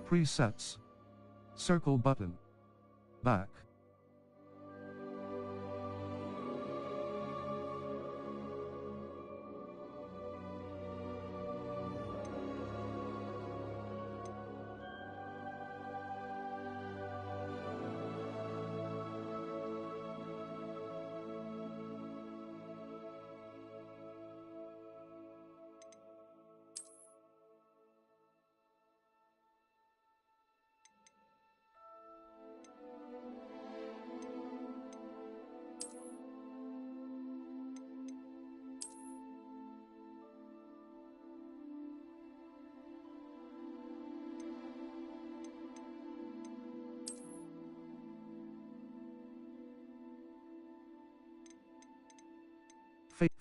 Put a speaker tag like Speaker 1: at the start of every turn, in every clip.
Speaker 1: Presets. Circle button. Back.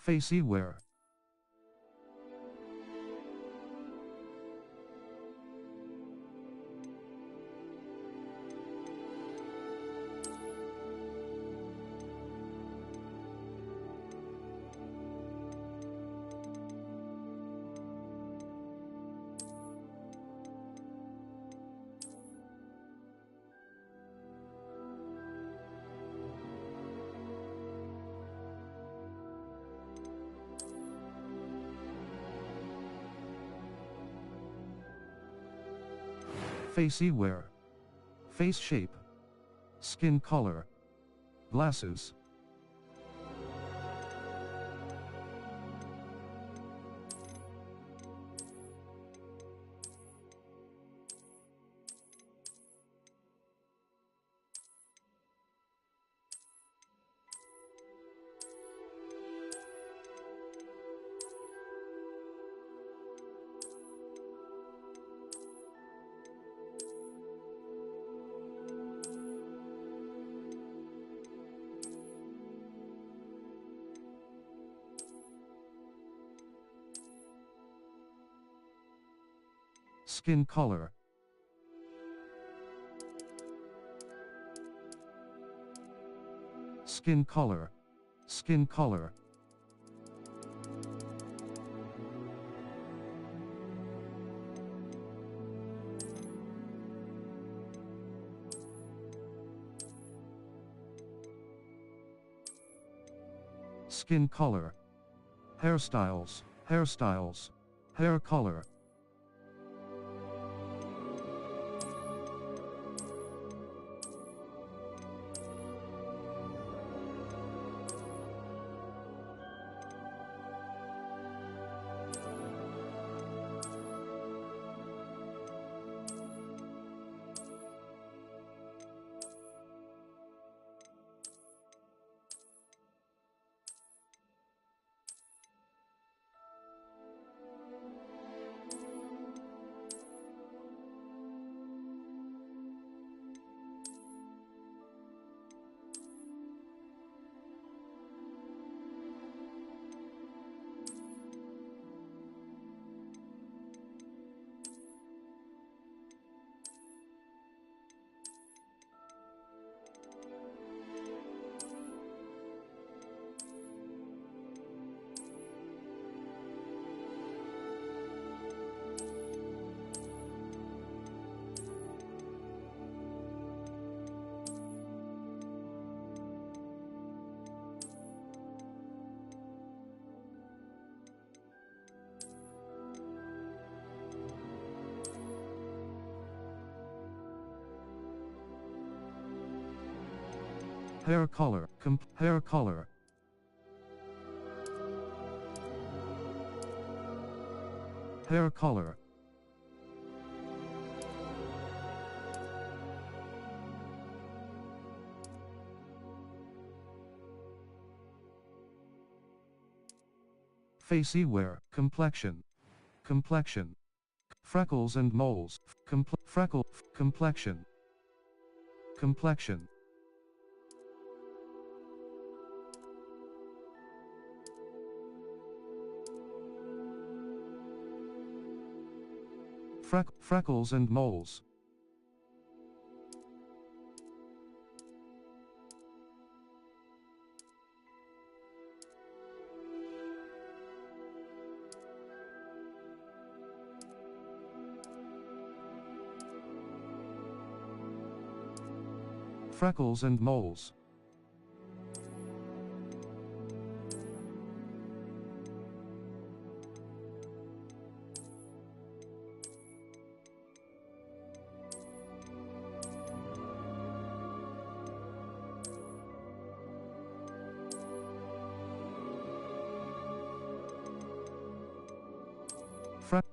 Speaker 1: Faceware. Faceware. Face shape. Skin color. Glasses. Skin color. Skin color. Skin color. Skin color. Hairstyles. Hairstyles. Hair color. Hair color. Hair color. Hair color. Faceware. Complexion. Complexion. Freckles and moles. Complexion. Complexion. Freckles and moles. freckles and moles.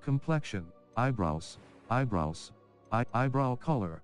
Speaker 1: Complexion, eyebrows, eyebrow color.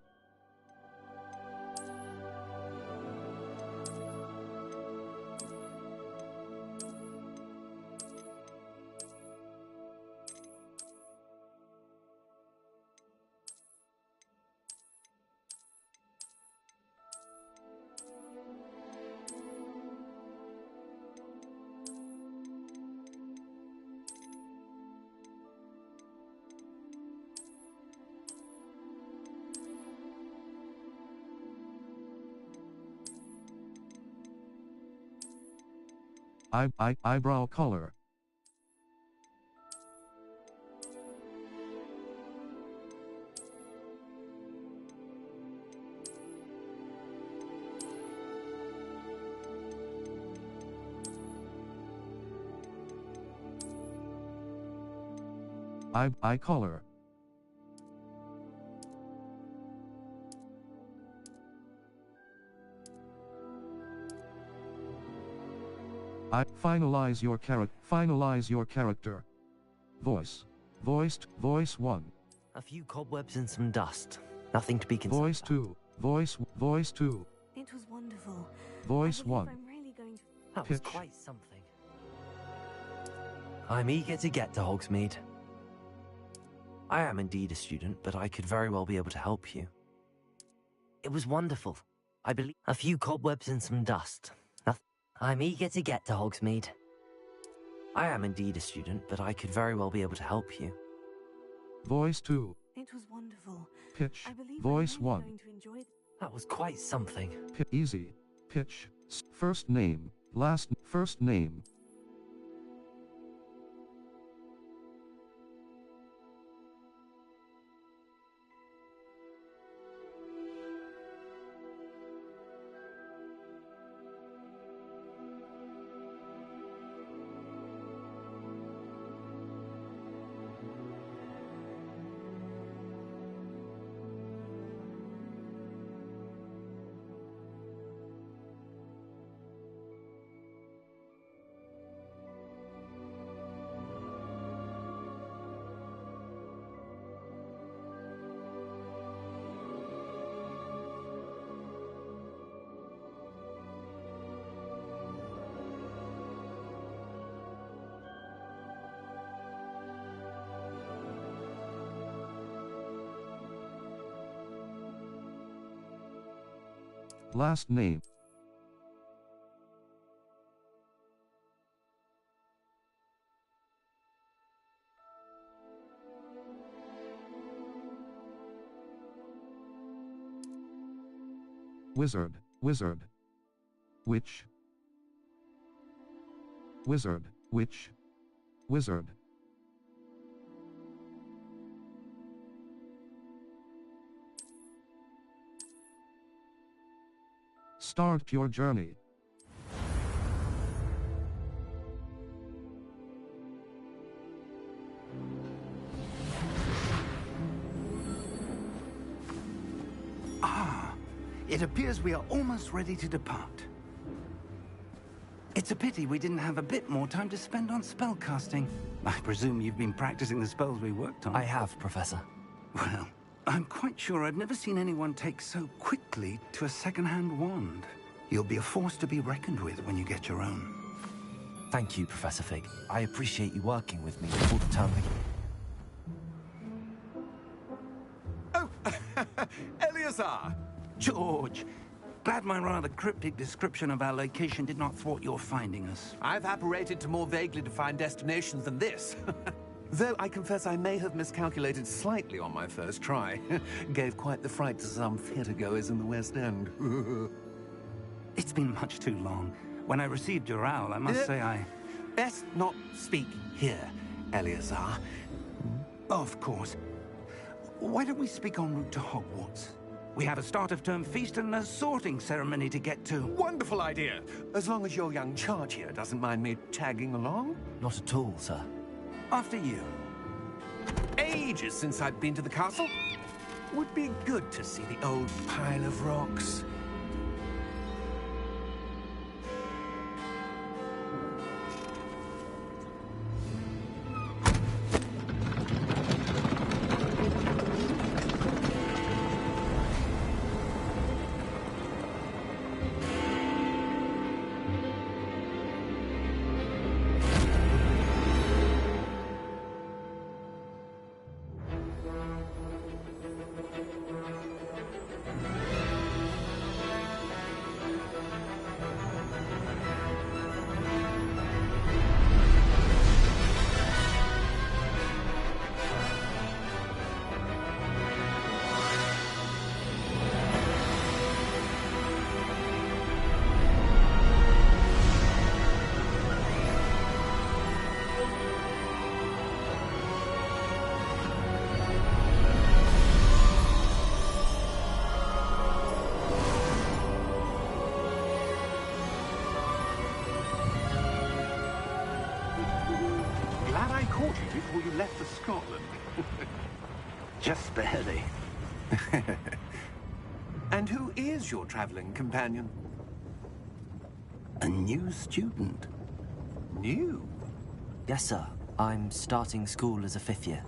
Speaker 1: Eyebrow color. Eye color. Finalize your character. Voice 1.
Speaker 2: A few cobwebs and some dust. Nothing to be concerned.
Speaker 1: Voice 2. Voice 2.
Speaker 3: It was wonderful.
Speaker 1: Voice 1.
Speaker 3: I'm really going to...
Speaker 2: That was
Speaker 1: Pitch.
Speaker 2: quite something. I'm eager to get to Hogsmeade. I am indeed a student, but I could very well be able to help you. It was wonderful. I believe a few cobwebs and some dust. Nothing. I'm eager to get to Hogsmeade. I am indeed a student, but I could very well be able to help you.
Speaker 1: Voice 2.
Speaker 3: It was wonderful.
Speaker 1: Pitch.
Speaker 3: I believe
Speaker 1: Voice
Speaker 3: I'm really
Speaker 1: 1.
Speaker 3: going to enjoy...
Speaker 2: That was quite something.
Speaker 1: Easy. Pitch. First name. First name. Last name. Wizard. Witch. Witch. Wizard. Start your journey.
Speaker 4: It appears we are almost ready to depart. It's a pity we didn't have a bit more time to spend on spellcasting. I presume you've been practicing the spells we worked on.
Speaker 2: I have, Professor.
Speaker 4: Well, I'm quite sure I've never seen anyone take so quickly to a second-hand wand. You'll be a force to be reckoned with when you get your own.
Speaker 2: Thank you, Professor Fig. I appreciate you working with me before the term begins.
Speaker 5: Oh, Eleazar!
Speaker 4: George, glad my rather cryptic description of our location did not thwart your finding us.
Speaker 5: I've apparated to more vaguely defined destinations than this. Though I confess I may have miscalculated slightly on my first try. Gave quite the fright to some theatre-goers in the West End.
Speaker 4: It's been much too long. When I received your owl, I must say I...
Speaker 5: Best not speak here, Eleazar.
Speaker 4: Of course. Why don't we speak en route to Hogwarts? We have a start-of-term feast and a sorting ceremony to get to.
Speaker 5: Wonderful idea. As long as your young charge here doesn't mind me tagging along.
Speaker 2: Not at all, sir.
Speaker 4: After you.
Speaker 5: Ages since I've been to the castle. Would be good to see the old pile of rocks. Glad I caught you before you left for Scotland.
Speaker 4: Just barely.
Speaker 5: And who is your traveling companion?
Speaker 4: A new student.
Speaker 5: New?
Speaker 2: Yes, sir. I'm starting school as a 5th year.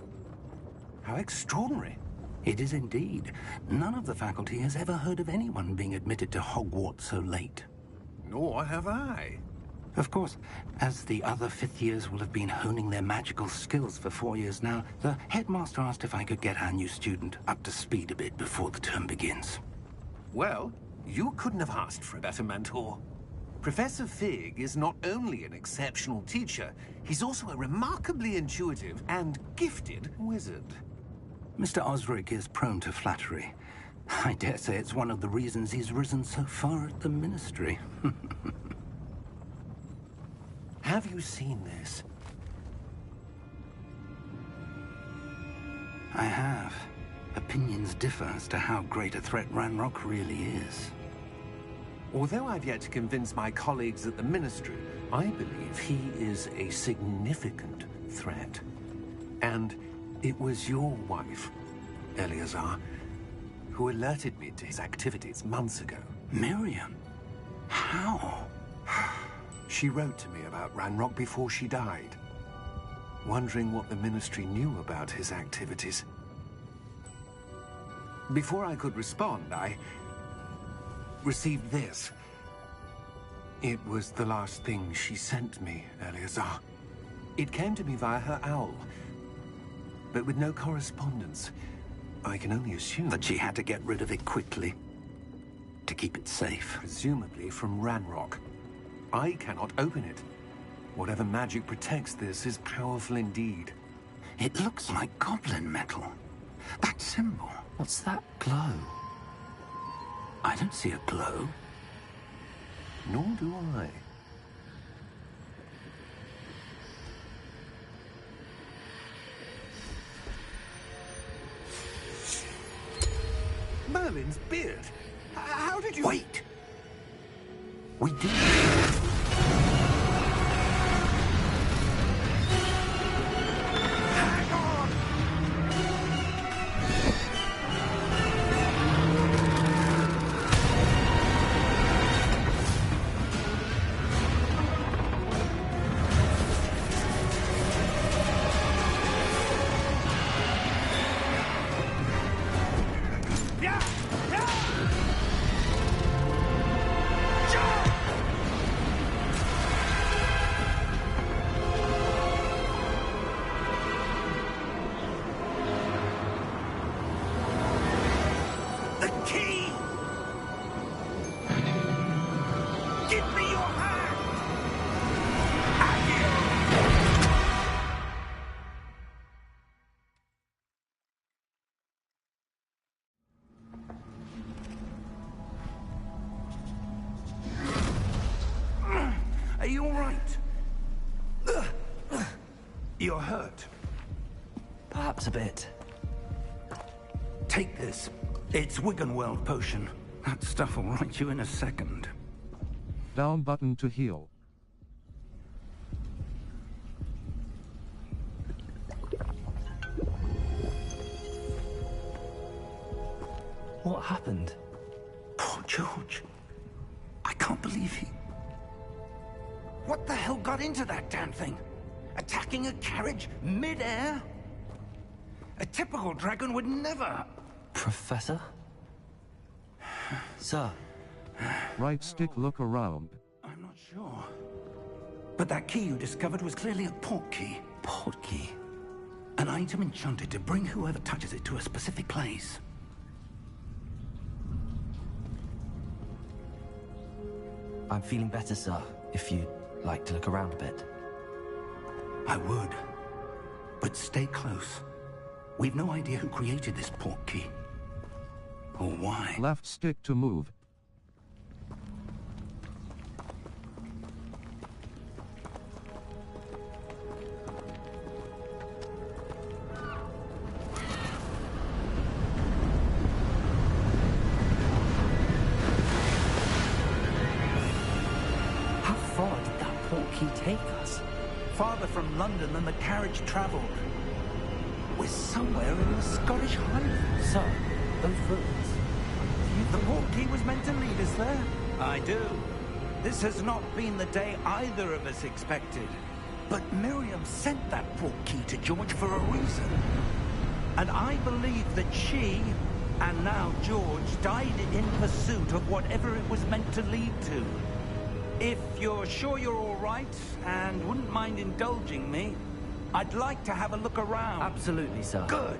Speaker 5: How extraordinary.
Speaker 4: It is indeed. None of the faculty has ever heard of anyone being admitted to Hogwarts so late.
Speaker 5: Nor have I.
Speaker 4: Of course, as the other 5th years will have been honing their magical skills for 4 years now, the headmaster asked if I could get our new student up to speed a bit before the term begins.
Speaker 5: Well, you couldn't have asked for a better mentor. Professor Fig is not only an exceptional teacher, he's also a remarkably intuitive and gifted wizard.
Speaker 4: Mr. Osric is prone to flattery. I dare say it's one of the reasons he's risen so far at the Ministry.
Speaker 5: Have you seen this?
Speaker 4: I have. Opinions differ as to how great a threat Ranrock really is.
Speaker 5: Although I've yet to convince my colleagues at the Ministry, I believe he is a significant threat. And it was your wife, Eleazar, who alerted me to his activities months ago.
Speaker 4: Miriam? How?
Speaker 5: She wrote to me about Ranrock before she died, wondering what the Ministry knew about his activities. Before I could respond, I received this. It was the last thing she sent me, Eleazar. It came to me via her owl, but with no correspondence. I can only assume
Speaker 4: That she had to get rid of it quickly, to keep it safe.
Speaker 5: presumably from Ranrock. I cannot open it. Whatever magic protects this is powerful indeed.
Speaker 4: It looks like goblin metal. That symbol.
Speaker 2: What's that glow?
Speaker 4: I don't see a glow.
Speaker 5: Nor do I. Merlin's beard. How did you...
Speaker 4: Wait! We do.
Speaker 5: Hang on! Yeah! Yeah! Jump! The key! Give me your hand!
Speaker 4: Are you all right? You're hurt.
Speaker 2: Perhaps a bit.
Speaker 4: Take this. It's Wiggenweld potion. That stuff will right you in a second.
Speaker 1: Down button to heal.
Speaker 2: What happened?
Speaker 4: Poor George. I can't believe he... What the hell got into that damn thing? Attacking a carriage mid-air? A typical dragon would never...
Speaker 2: Professor? Sir?
Speaker 1: Right stick look around.
Speaker 4: I'm not sure. But that key you discovered was clearly a portkey.
Speaker 2: Portkey?
Speaker 4: An item enchanted to bring whoever touches it to a specific place.
Speaker 2: I'm feeling better, sir, if you'd like to look around a bit.
Speaker 4: I would. But stay close. We've no idea who created this portkey. Or why.
Speaker 1: Left stick to move.
Speaker 2: How far did that portkey take us?
Speaker 4: Farther from London than the carriage travelled. We're somewhere in the Scottish Highlands.
Speaker 2: Sir, those ruins.
Speaker 4: The portkey was meant to lead us there. I do. This has not been the day either of us expected. But Miriam sent that portkey to George for a reason. And I believe that she, and now George, died in pursuit of whatever it was meant to lead to. If you're sure you're all right, and wouldn't mind indulging me, I'd like to have a look around.
Speaker 2: Absolutely, sir.
Speaker 4: Good.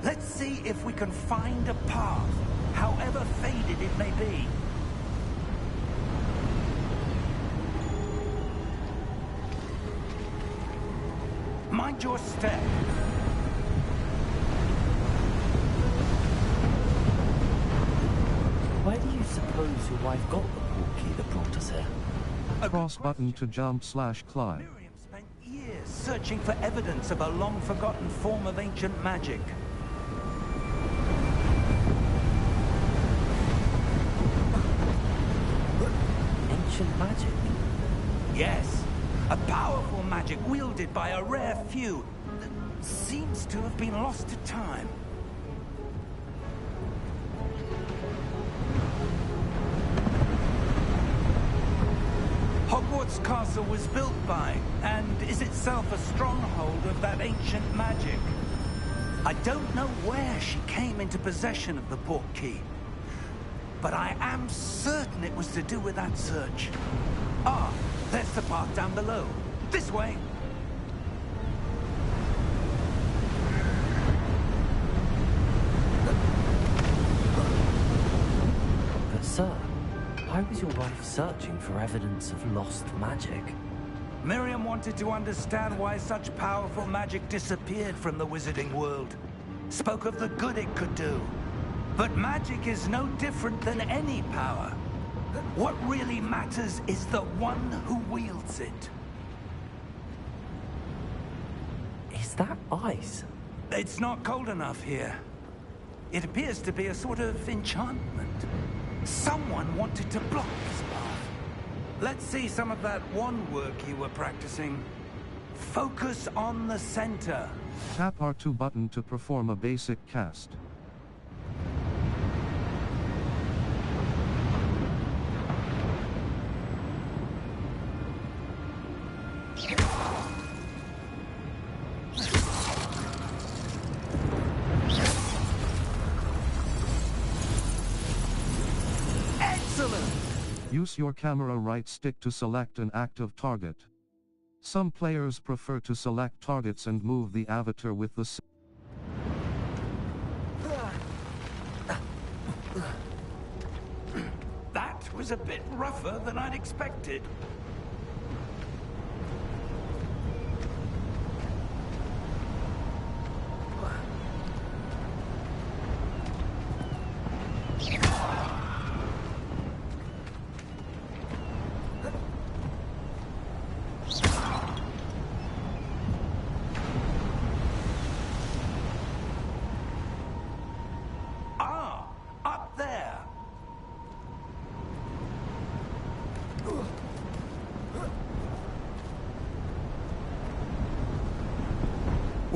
Speaker 4: Let's see if we can find a path, however faded it may be. Mind your step.
Speaker 2: Where do you suppose your wife got the portkey that brought us here?
Speaker 1: Cross button to jump / climb.
Speaker 4: Miriam spent years searching for evidence of a long-forgotten form of ancient magic.
Speaker 2: Ancient magic?
Speaker 4: Yes, a powerful magic wielded by a rare few that seems to have been lost to time. Hogwarts Castle was built by, and is itself a stronghold of that ancient magic. I don't know where she came into possession of the portkey, but I am certain it was to do with that search. Ah, there's the path down below. This way.
Speaker 2: But sir, why was your wife searching for evidence of lost magic?
Speaker 4: Miriam wanted to understand why such powerful magic disappeared from the wizarding world. Spoke of the good it could do. But magic is no different than any power. What really matters is the one who wields it.
Speaker 2: Is that ice?
Speaker 4: It's not cold enough here. It appears to be a sort of enchantment. Someone wanted to block this path. Let's see some of that wand work you were practicing. Focus on the center.
Speaker 1: Tap R2 button to perform a basic cast.
Speaker 4: Excellent!
Speaker 1: Use your camera right stick to select an active target. Some players prefer to select targets and move the avatar with the
Speaker 4: That was a bit rougher than I'd expected. Ah,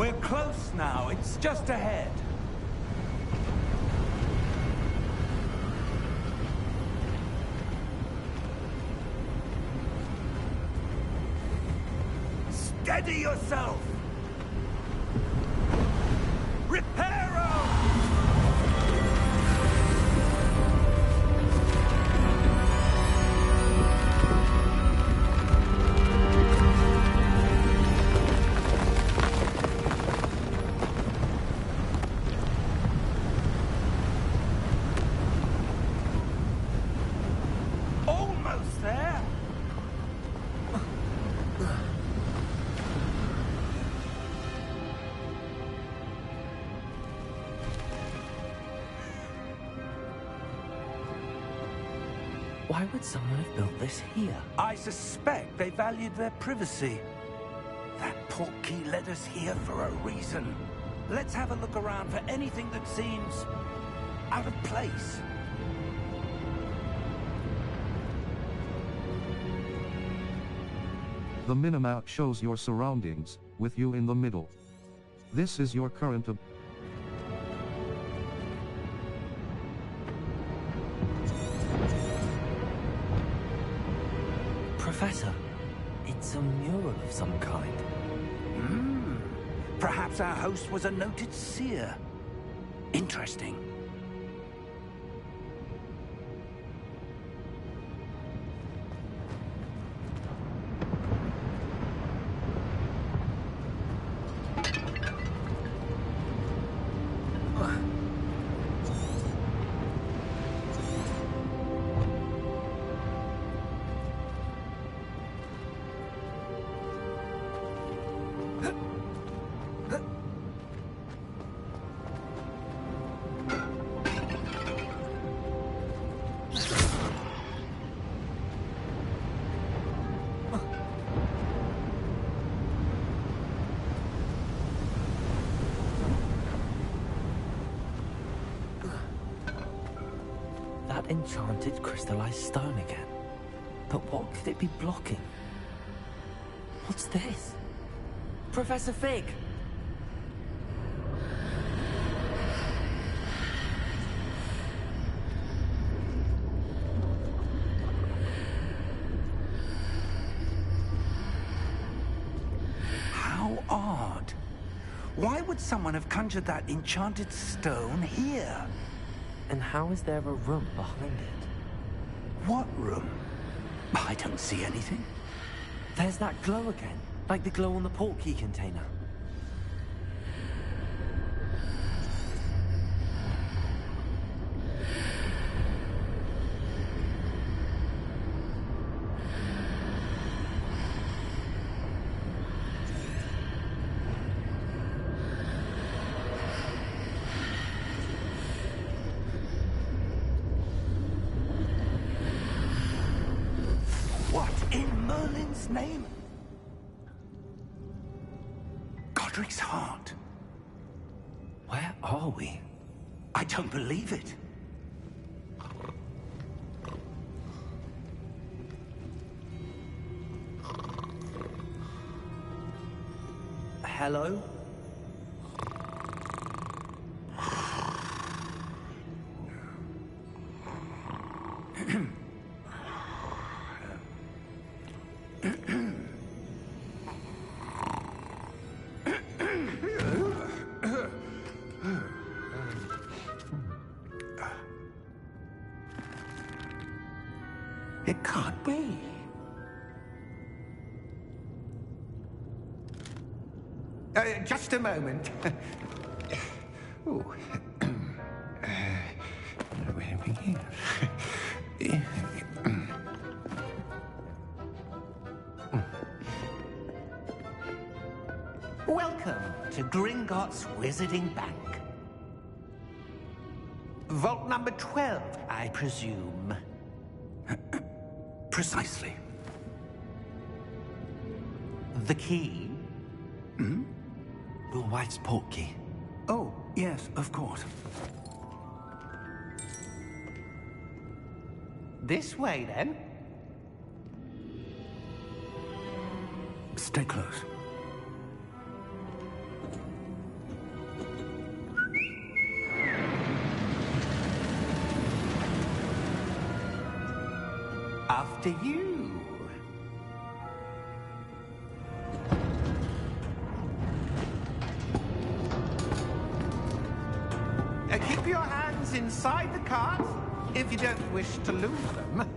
Speaker 4: We're close now. It's just ahead. Steady yourself! Reparo! Almost there!
Speaker 2: Why would someone have built this here?
Speaker 4: I suspect they valued their privacy. That portkey led us here for a reason. Let's have a look around for anything that seems out of place.
Speaker 1: The minimap shows your surroundings, with you in the middle. This is your current
Speaker 2: Professor, it's a mural of some kind.
Speaker 4: Perhaps our host was a noted seer. Interesting.
Speaker 2: That enchanted crystallized stone again. But what could it be blocking? What's this? Professor Fig!
Speaker 4: How odd. Why would someone have conjured that enchanted stone here?
Speaker 2: And how is there a room behind it?
Speaker 4: What room? I don't see anything.
Speaker 2: There's that glow again, like the glow on the portkey container.
Speaker 4: What in Merlin's name? Godric's heart.
Speaker 2: Where are we?
Speaker 4: I don't believe it.
Speaker 2: Hello?
Speaker 5: It can't be. Just a moment. Oh. Where are we here? Welcome to Gringotts Wizarding Bank. Vault number 12, I presume.
Speaker 4: Precisely.
Speaker 5: The key?
Speaker 2: Your wife's portkey.
Speaker 4: Oh, yes, of course.
Speaker 5: This way, then.
Speaker 4: Stay close. after you. Keep your hands inside the cart if you don't wish to lose them.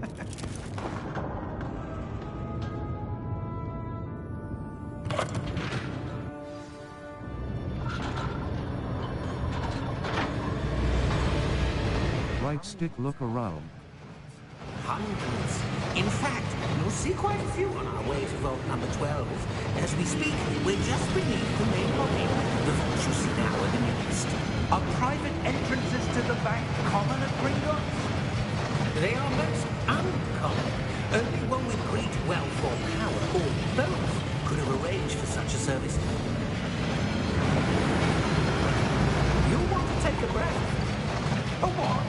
Speaker 1: Right stick, look around.
Speaker 6: Hundreds. In fact, you'll see quite a few on our way to vault number 12. As we speak, we're just beneath the main lobby. The vault you see now are the newest.
Speaker 4: Are private entrances to the bank common at Gringotts?
Speaker 6: They are most uncommon. Only one with great wealth or power, or both, could have arranged for such a service. You'll want to take a breath.
Speaker 4: A what?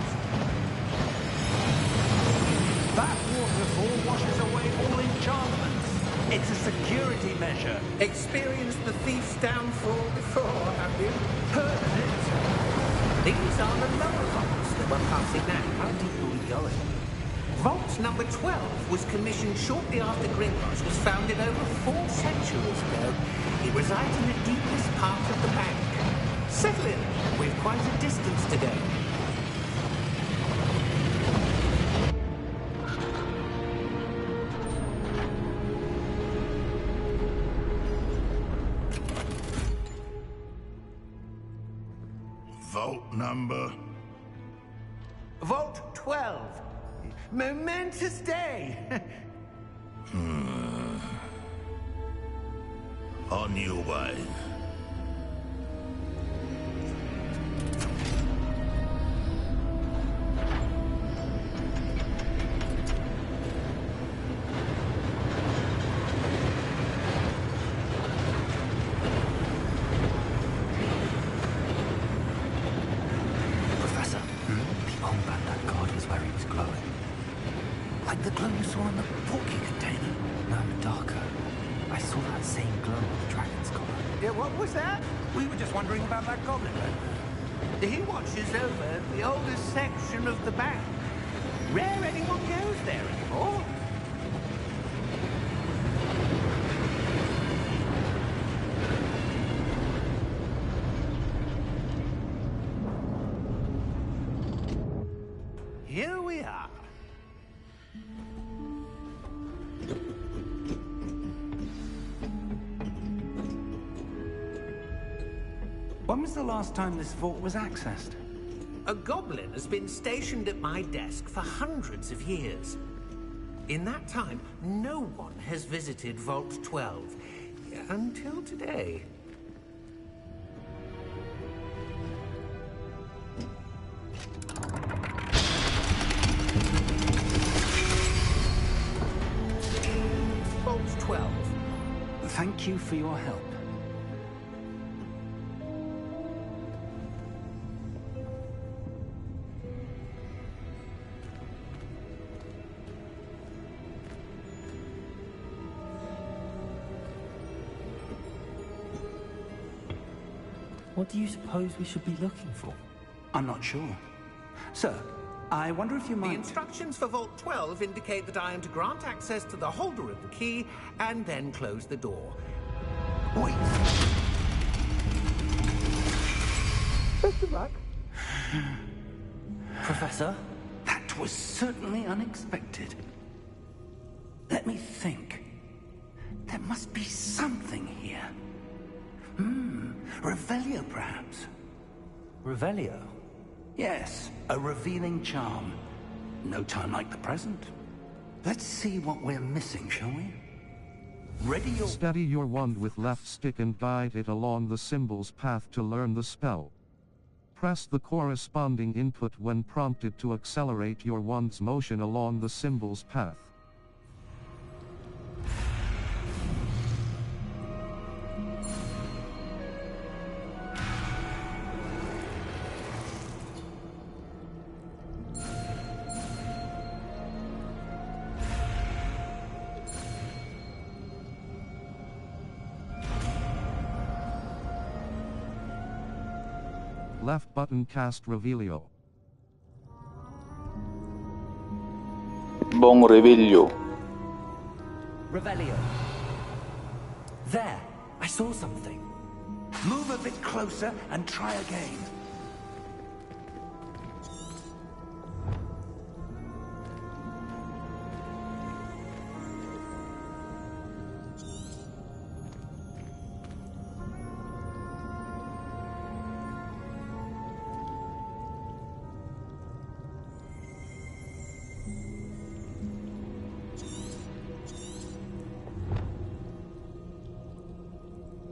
Speaker 4: That waterfall washes away all enchantments. It's a security measure.
Speaker 6: Experienced the thief's downfall before, have you?
Speaker 4: Heard of it?
Speaker 6: These are the lower vaults that we're passing now. How deep are we going? Vault number 12 was commissioned shortly after Gringotts was founded over 4 centuries ago. It resides in the deepest part of the bank. Settle in. We've quite a distance to go.
Speaker 7: Vault number?
Speaker 4: Vault 12. Momentous day.
Speaker 7: On your way.
Speaker 2: Professor, the old bandit god was where he was glowing. Like the glow you saw in the porky container. No, darker. I saw that same glow on the dragon's collar.
Speaker 4: Yeah, what was that? We were just wondering about that goblin. He watches over the oldest section of the bank. Rare anyone goes there anymore. Here we are. When was the last time this vault was accessed?
Speaker 6: A goblin has been stationed at my desk for hundreds of years. In that time, no one has visited Vault 12. Until today. Vault 12.
Speaker 4: Thank you for your help.
Speaker 2: What do you suppose we should be looking for?
Speaker 4: I'm not sure. Sir, I wonder if you
Speaker 6: The
Speaker 4: might...
Speaker 6: instructions for Vault 12 indicate that I am to grant access to the holder of the key and then close the door.
Speaker 4: Wait.
Speaker 6: Best of luck.
Speaker 2: Professor?
Speaker 4: That was certainly unexpected. Let me think. There must be something here. Revelio, perhaps.
Speaker 2: Revelio?
Speaker 4: Yes, a revealing charm. No time like the present. Let's see what we're missing, shall we? Ready your...
Speaker 1: Steady your wand with left stick and guide it along the symbol's path to learn the spell. Press the corresponding input when prompted to accelerate your wand's motion along the symbol's path. Left button cast Revelio.
Speaker 8: Buon Revelio.
Speaker 2: Revelio. There! I saw something.
Speaker 4: Move a bit closer and try again.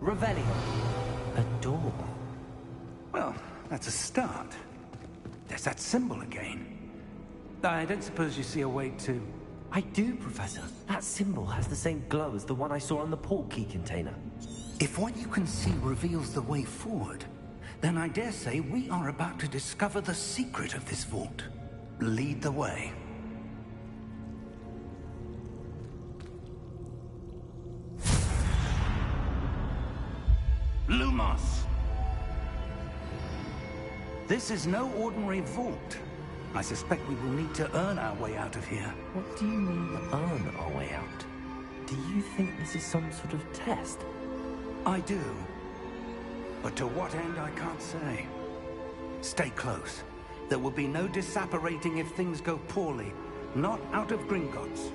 Speaker 2: Revelio. A door.
Speaker 4: Well, that's a start. There's that symbol again. I don't suppose you see a way to...
Speaker 2: I do, Professor. That symbol has the same glow as the one I saw on the portkey container.
Speaker 4: If what you can see reveals the way forward, then I dare say we are about to discover the secret of this vault. Lead the way. Lumos! This is no ordinary vault. I suspect we will need to earn our way out of here.
Speaker 2: What do you mean, earn our way out? Do you think this is some sort of test?
Speaker 4: I do. But to what end, I can't say. Stay close. There will be no disapparating if things go poorly. Not out of Gringotts.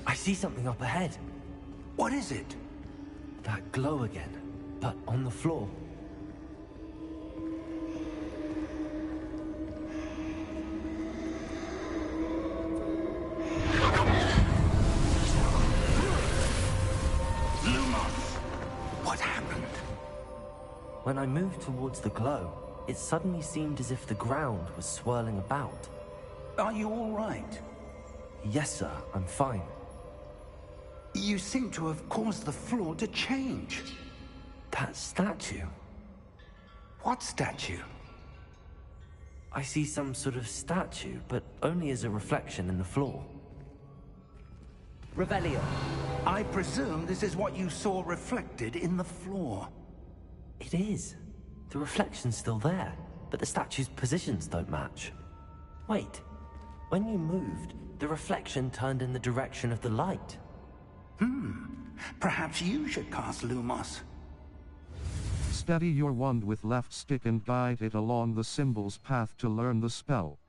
Speaker 2: I see something up ahead.
Speaker 4: What is it?
Speaker 2: That glow again, but on the floor.
Speaker 4: Lumos! What happened?
Speaker 2: When I moved towards the glow, it suddenly seemed as if the ground was swirling about.
Speaker 4: Are you all right?
Speaker 2: Yes, sir, I'm fine.
Speaker 4: You seem to have caused the floor to change.
Speaker 2: That statue.
Speaker 4: What statue?
Speaker 2: I see some sort of statue, but only as a reflection in the floor. Revelio.
Speaker 4: I presume this is what you saw reflected in the floor.
Speaker 2: It is. The reflection's still there, but the statue's positions don't match. Wait. When you moved, the reflection turned in the direction of the light.
Speaker 4: Perhaps you should cast Lumos.
Speaker 1: Steady your wand with left stick and guide it along the symbol's path to learn the spell.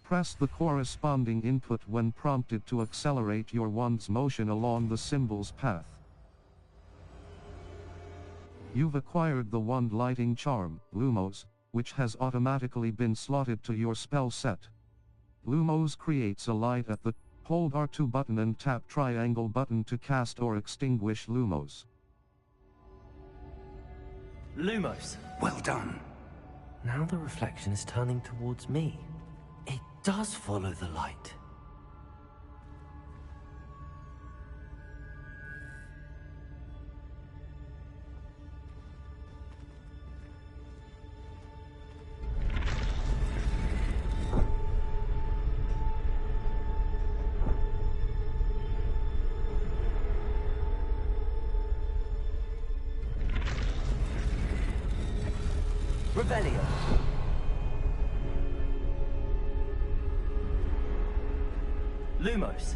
Speaker 1: Press the corresponding input when prompted to accelerate your wand's motion along the symbol's path. You've acquired the wand lighting charm, Lumos, which has automatically been slotted to your spell set. Lumos creates a light at the hold R2 button and tap triangle button to cast or extinguish Lumos.
Speaker 2: Lumos.
Speaker 4: Well done.
Speaker 2: Now the reflection is turning towards me. It does follow the light. Revelio. Lumos.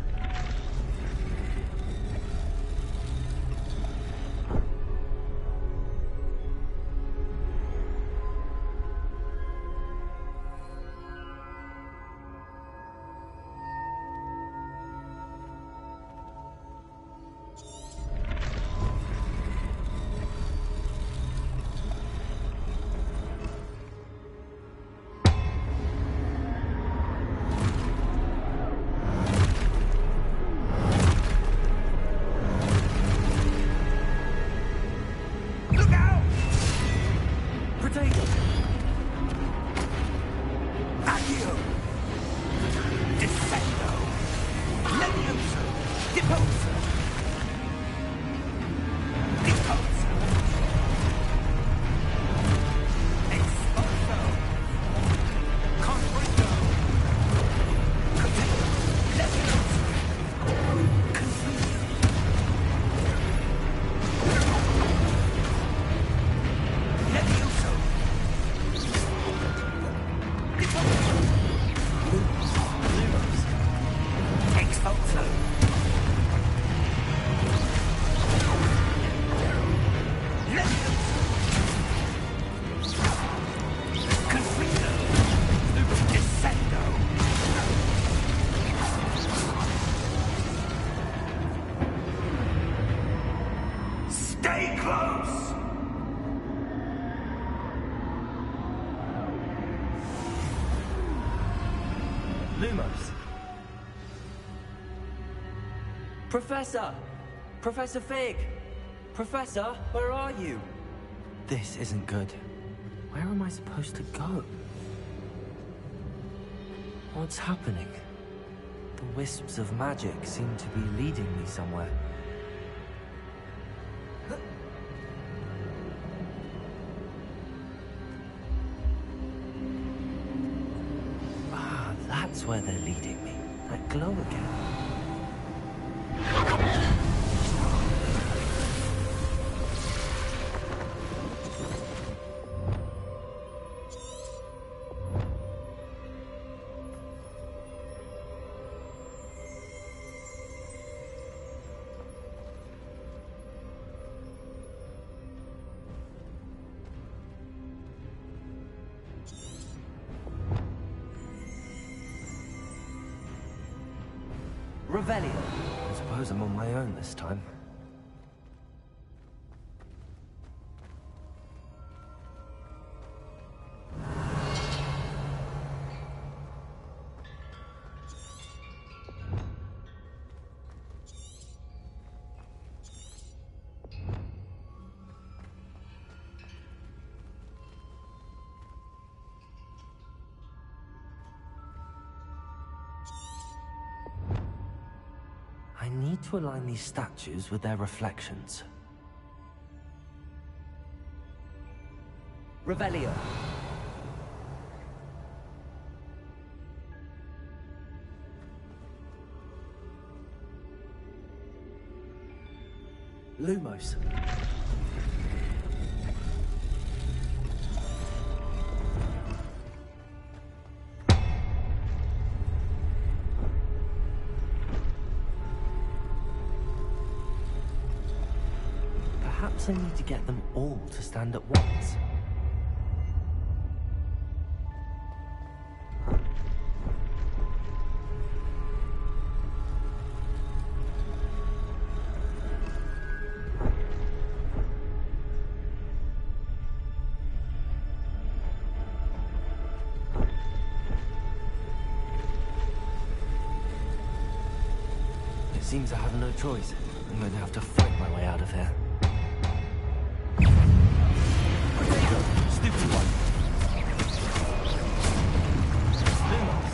Speaker 7: close!
Speaker 2: Lumos. Professor! Professor Fig! Professor, where are you? This isn't good. Where am I supposed to go? What's happening? The wisps of magic seem to be leading me somewhere. Ah, that's where they're leading me. That glow again. Revelio. I suppose I'm on my own this time. I need to align these statues with their reflections. Revelio. Lumos. Perhaps I need to get them all to stand at once. It seems I have no choice. I'm going to have to fight my way out of here. Stupid one. Lumos.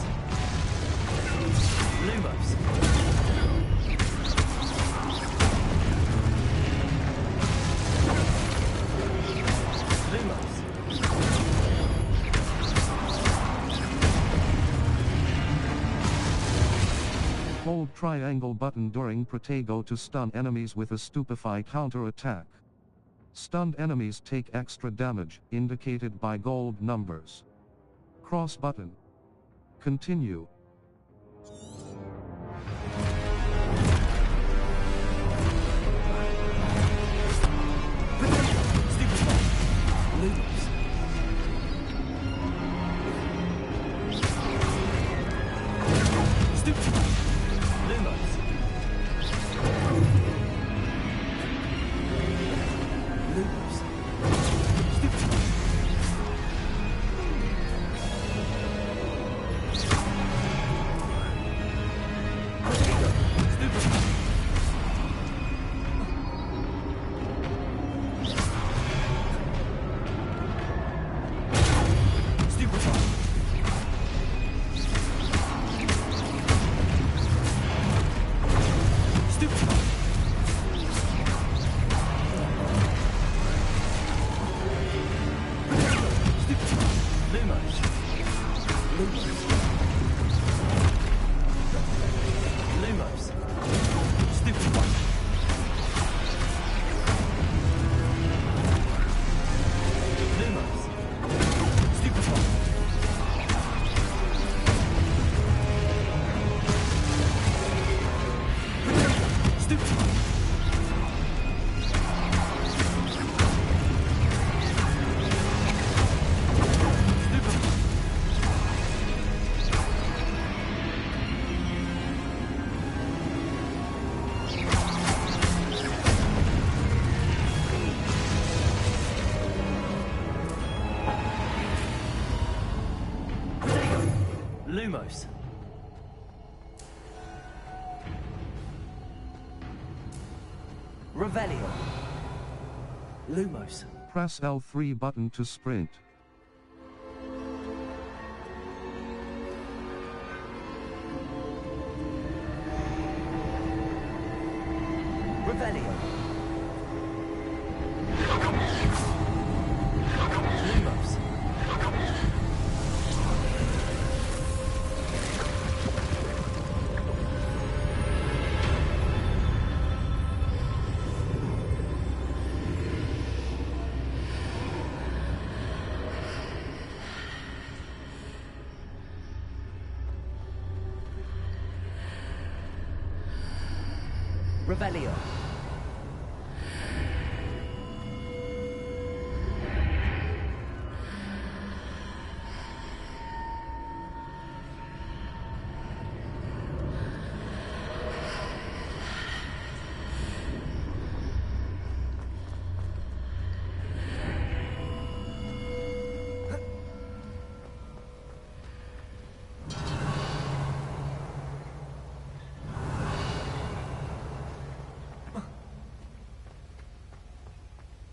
Speaker 2: Lumos. Lumos.
Speaker 1: Hold triangle button during Protego to stun enemies with a Stupefy counter-attack. Stunned enemies take extra damage, indicated by gold numbers. Cross button. Continue.
Speaker 2: Lumos. Revelio. Lumos.
Speaker 1: Press L3 button to sprint.
Speaker 2: Revelio. Lumos. Revelio.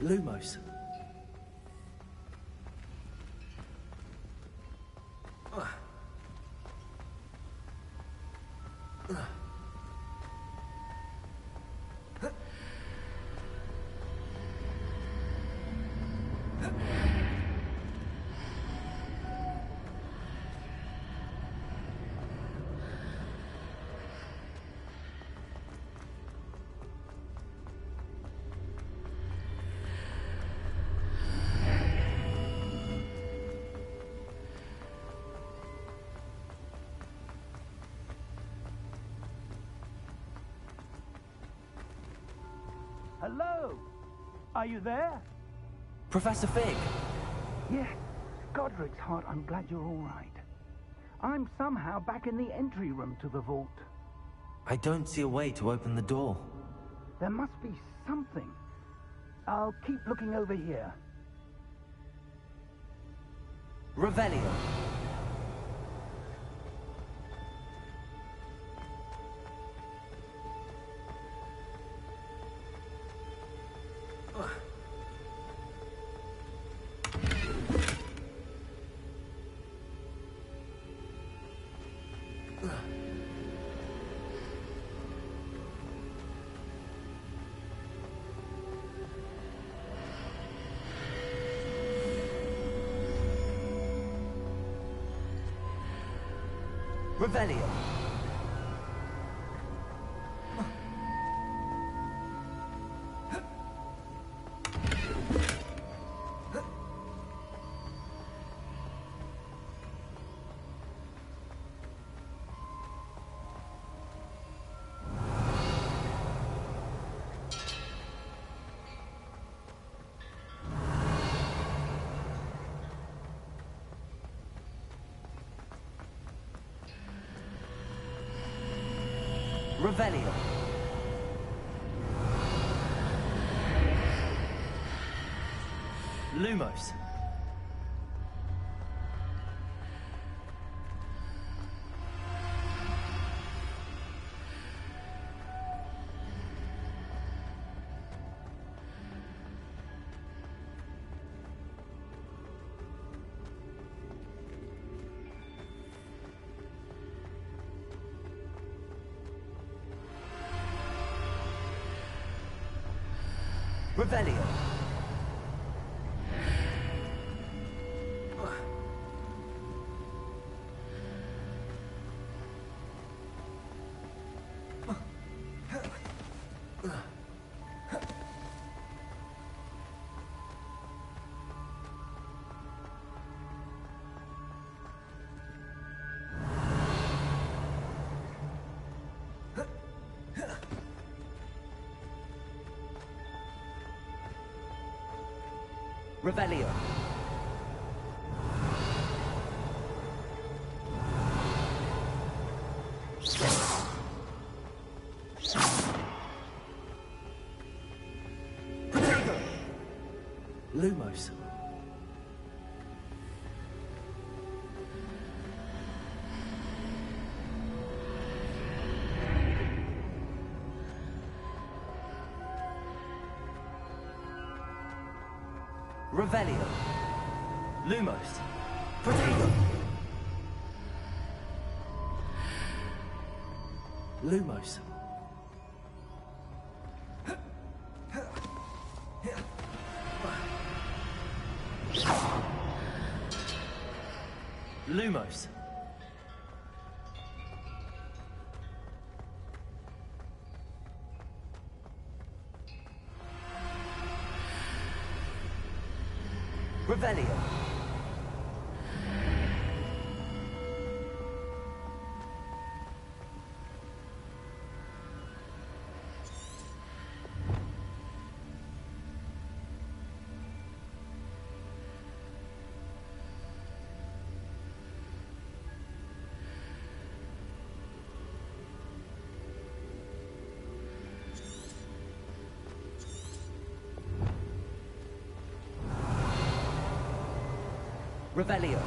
Speaker 2: Lumos.
Speaker 4: Hello? Are you there?
Speaker 2: Professor Fig.
Speaker 4: Yes. Godric's heart, I'm glad you're all right. I'm somehow back in the entry room to the vault.
Speaker 2: I don't see a way to open the door.
Speaker 4: There must be something. I'll keep looking over here.
Speaker 2: Revelio. Revelio. Revelio. Lumos. Revelio. Revelio. Protego. Lumos. Revelio. Lumos. Protego. Lumos. Lumos. Revelio. Revelio.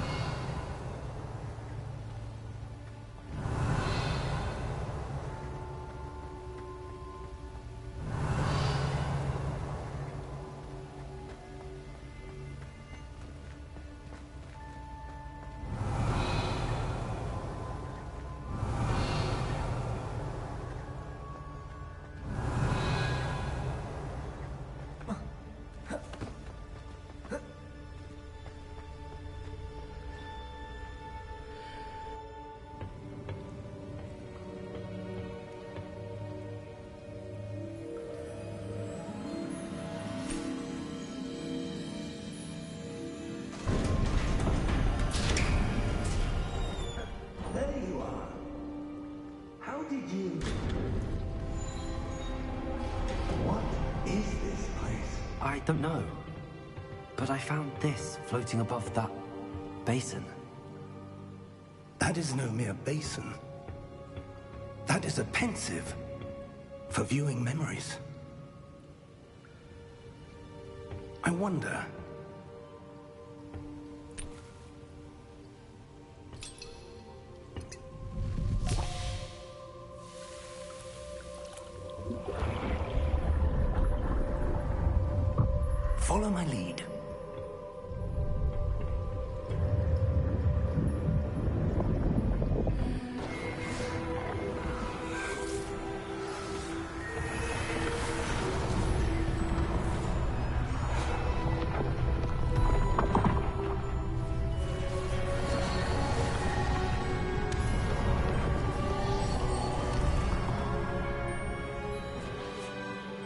Speaker 2: I don't know. But I found this floating above that basin.
Speaker 4: That is no mere basin. That is a pensive for viewing memories. I wonder... Follow my lead.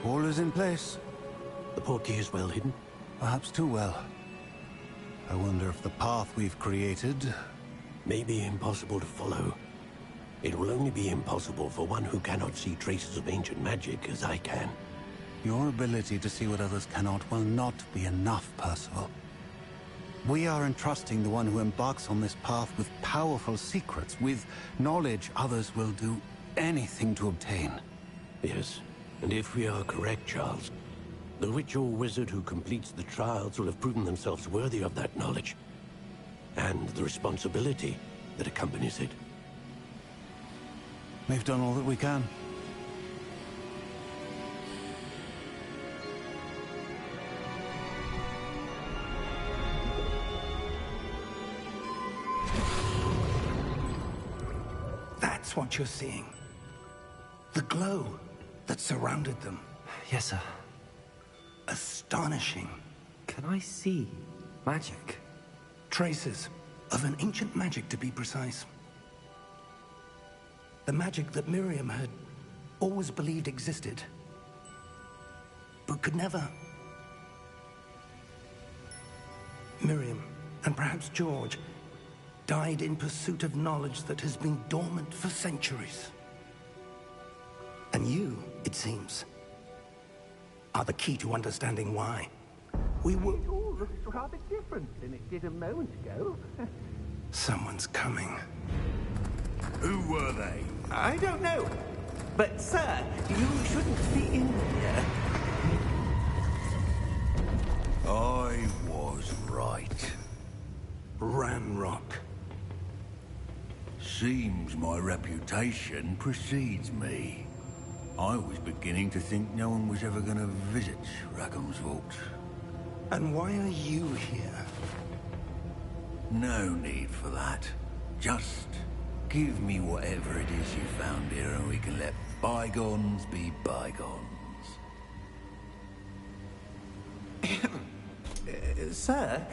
Speaker 8: All is in place.
Speaker 5: The portkey is well hidden.
Speaker 8: Perhaps too well. I wonder if the path we've created...
Speaker 5: May be impossible to follow. It will only be impossible for one who cannot see traces of ancient magic as I can.
Speaker 8: Your ability to see what others cannot will not be enough, Percival. We are entrusting the one who embarks on this path with powerful secrets, with knowledge others will do anything to obtain.
Speaker 5: Yes, and if we are correct, Charles, the witch or wizard who completes the trials will have proven themselves worthy of that knowledge, and the responsibility that accompanies it.
Speaker 8: We've done all that we can.
Speaker 4: That's what you're seeing. The glow that surrounded them.
Speaker 2: Yes, sir.
Speaker 4: Astonishing.
Speaker 2: Can I see magic?
Speaker 4: Traces of an ancient magic, to be precise. The magic that Miriam had always believed existed, but could never. Miriam, and perhaps George, died in pursuit of knowledge that has been dormant for centuries. And you, it seems, are the key to understanding why. We were...
Speaker 6: It all looks rather different than it did a moment ago.
Speaker 4: Someone's coming.
Speaker 7: Who were they?
Speaker 6: I don't know. But, sir, you shouldn't be in here.
Speaker 7: I was right.
Speaker 4: Ranrock.
Speaker 7: Seems my reputation precedes me. I was beginning to think no one was ever going to visit Rackham's vault.
Speaker 4: And why are you here?
Speaker 7: No need for that. Just give me whatever it is you found here and we can let bygones be bygones.
Speaker 6: Sir,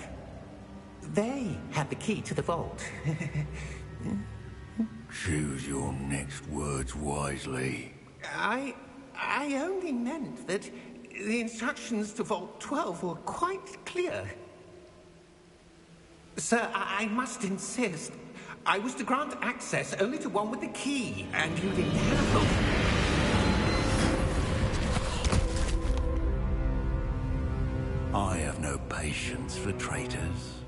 Speaker 6: they have the key to the vault.
Speaker 7: Choose your next words wisely.
Speaker 6: I only meant that the instructions to Vault 12 were quite clear. Sir, I must insist. I was to grant access only to one with the key, and you didn't have them.
Speaker 7: I have no patience for traitors.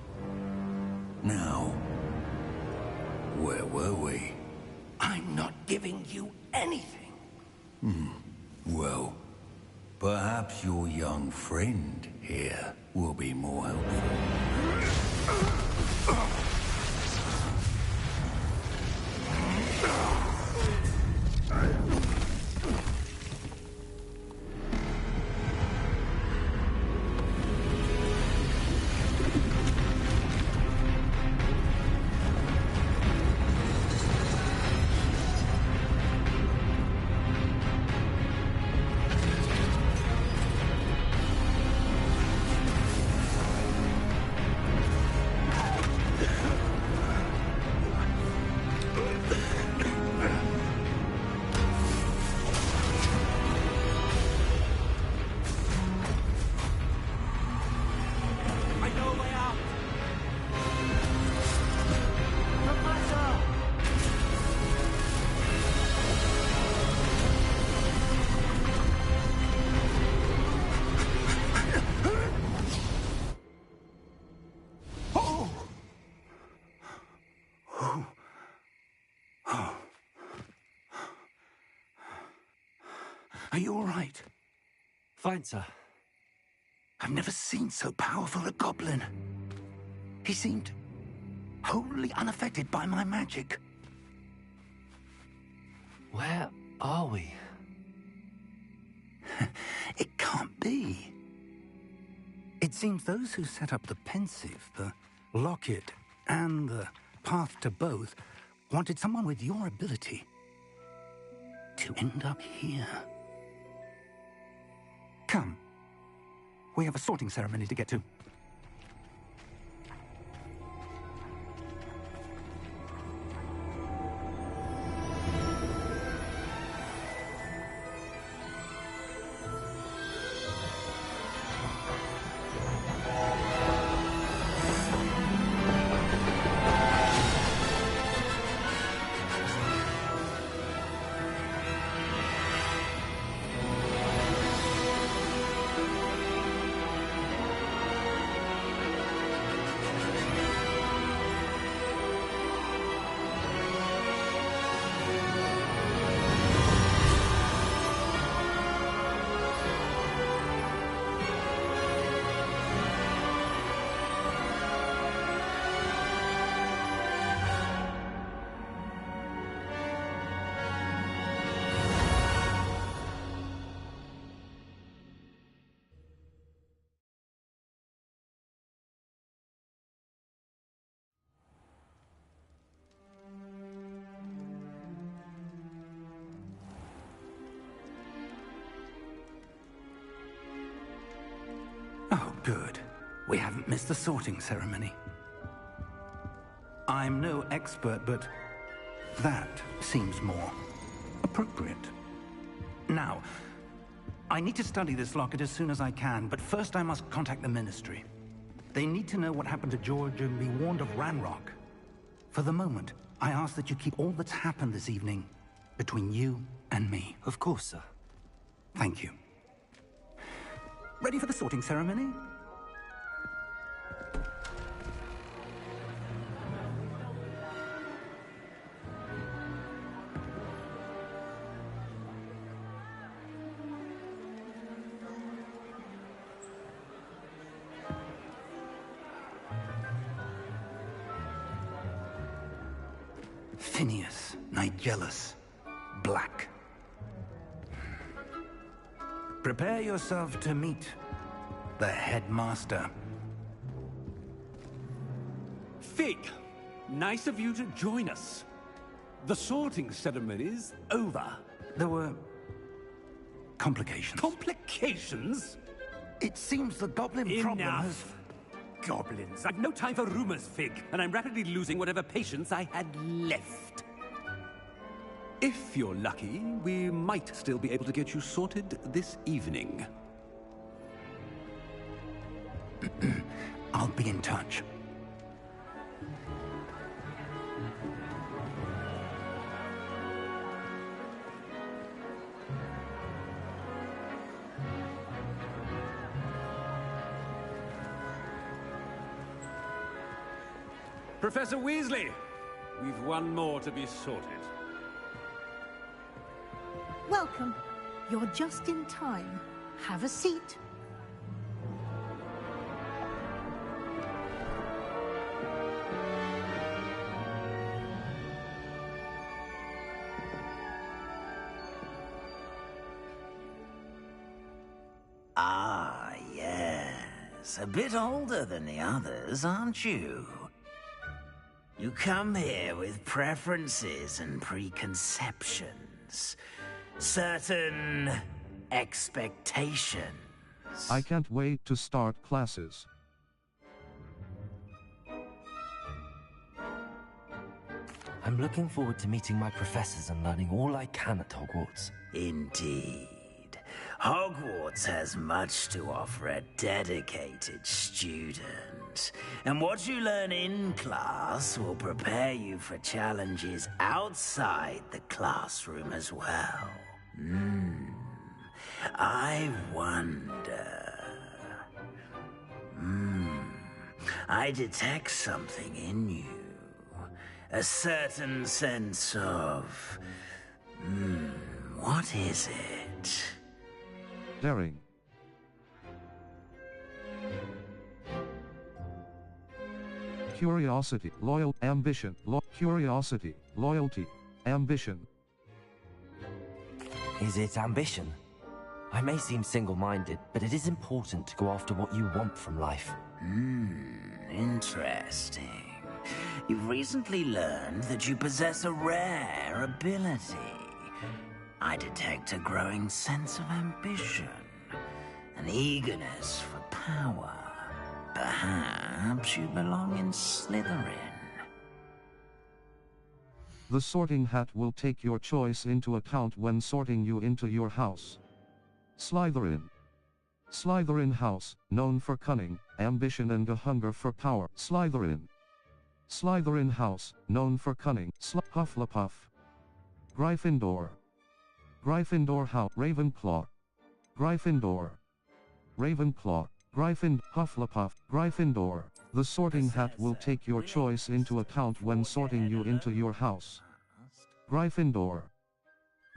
Speaker 7: Now, where were we?
Speaker 4: I'm not giving you anything.
Speaker 7: Well, perhaps your young friend here will be more helpful.
Speaker 4: Are you all right?
Speaker 2: Fine, sir.
Speaker 4: I've never seen so powerful a goblin. He seemed wholly unaffected by my magic.
Speaker 2: Where are we?
Speaker 4: It can't be. It seems those who set up the pensive, the locket, and the path to both wanted someone with your ability to end up here. Come. We have a sorting ceremony to get to. Oh, good. We haven't missed the sorting ceremony. I'm no expert, but that seems more appropriate. Now, I need to study this locket as soon as I can, but first I must contact the Ministry. They need to know what happened to George and be warned of Ranrock. For the moment, I ask that you keep all that's happened this evening between you and me.
Speaker 2: Of course, sir.
Speaker 4: Thank you. Ready for the sorting ceremony? Phineas, Nigellus, Black. Prepare yourself to meet
Speaker 7: the headmaster.
Speaker 9: Fig, nice of you to join us. The sorting ceremony's over.
Speaker 4: There were complications.
Speaker 9: Complications?
Speaker 4: It seems the goblin problem has...
Speaker 9: Enough. Goblins. I've no time for rumors, Fig, and I'm rapidly losing whatever patience I had left. If you're lucky, we might still be able to get you sorted this evening.
Speaker 4: I'll be in touch.
Speaker 9: Professor Weasley, we've one more to be sorted.
Speaker 10: Welcome. You're just in time. Have a seat.
Speaker 11: Ah, yes. A bit older than the others, aren't you? You come here with preferences and preconceptions. Certain expectations.
Speaker 1: I can't wait to start classes.
Speaker 2: I'm looking forward to meeting my professors and learning all I can at Hogwarts.
Speaker 11: Indeed. Hogwarts has much to offer a dedicated student. And what you learn in class will prepare you for challenges outside the classroom as well. I wonder... I detect something in you. A certain sense of... what is it?
Speaker 1: Daring. Curiosity, ambition, curiosity, loyalty, ambition.
Speaker 2: Is it ambition? I may seem single-minded, but it is important to go after what you want from life.
Speaker 11: Interesting. You've recently learned that you possess a rare ability. I detect a growing sense of ambition, an eagerness for power. Perhaps you belong in Slytherin.
Speaker 1: The sorting hat will take your choice into account when sorting you into your house. Slytherin. Slytherin House, known for cunning, ambition and a hunger for power. Slytherin. Slytherin House, known for cunning. Hufflepuff. Gryffindor. Gryffindor House. Ravenclaw. Gryffindor. Ravenclaw. Hufflepuff. Gryffindor. The sorting hat will take your choice into account when sorting you into your house. Gryffindor.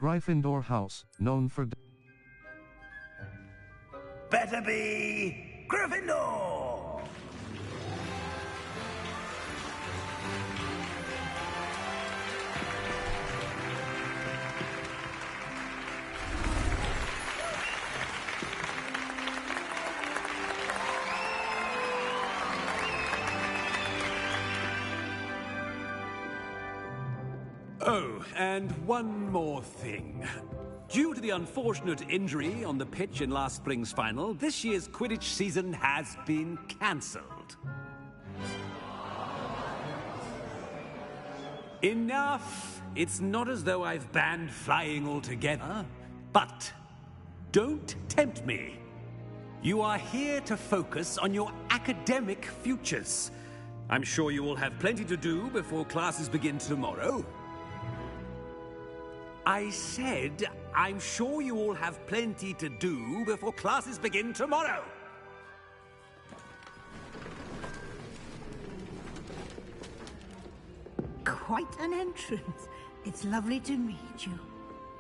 Speaker 1: Gryffindor House, known for...
Speaker 11: Better be Gryffindor!
Speaker 9: Oh, and one more thing. Due to the unfortunate injury on the pitch in last spring's final, this year's Quidditch season has been cancelled. Enough! It's not as though I've banned flying altogether, but don't tempt me. You are here to focus on your academic futures. I'm sure you will have plenty to do before classes begin tomorrow. I said, I'm sure you all have plenty to do before classes begin tomorrow.
Speaker 10: Quite an entrance. It's lovely to meet you.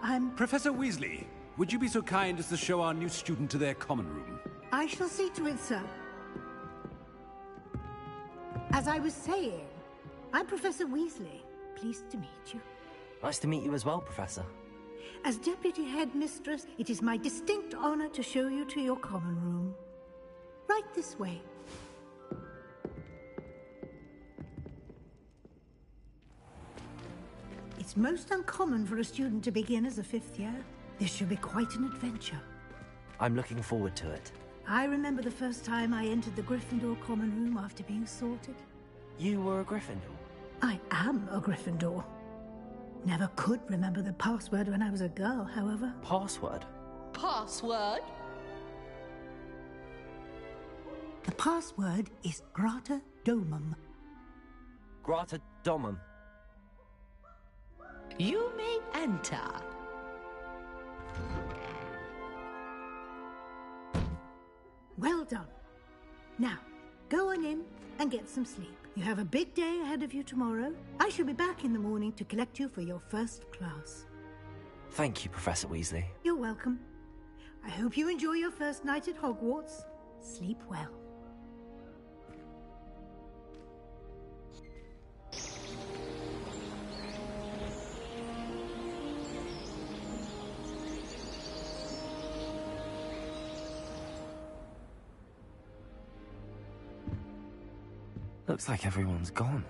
Speaker 10: I'm...
Speaker 9: Professor Weasley, would you be so kind as to show our new student to their common room?
Speaker 10: I shall see to it, sir. As I was saying, I'm Professor Weasley. Pleased to meet you.
Speaker 2: Nice to meet you as well, Professor.
Speaker 10: As Deputy Headmistress, it is my distinct honor to show you to your common room. Right this way. It's most uncommon for a student to begin as a 5th year. This should be quite an adventure.
Speaker 2: I'm looking forward to it.
Speaker 10: I remember the first time I entered the Gryffindor common room after being sorted.
Speaker 2: You were a Gryffindor?
Speaker 10: I am a Gryffindor. Never could remember the password when I was a girl, however.
Speaker 2: Password?
Speaker 12: Password?
Speaker 10: The password is Grata Domum.
Speaker 2: Grata Domum.
Speaker 12: You may enter.
Speaker 10: Well done. Now, go on in and get some sleep. You have a big day ahead of you tomorrow. I shall be back in the morning to collect you for your first class.
Speaker 2: Thank you, Professor Weasley.
Speaker 10: You're welcome. I hope you enjoy your first night at Hogwarts. Sleep well.
Speaker 2: Looks like everyone's gone.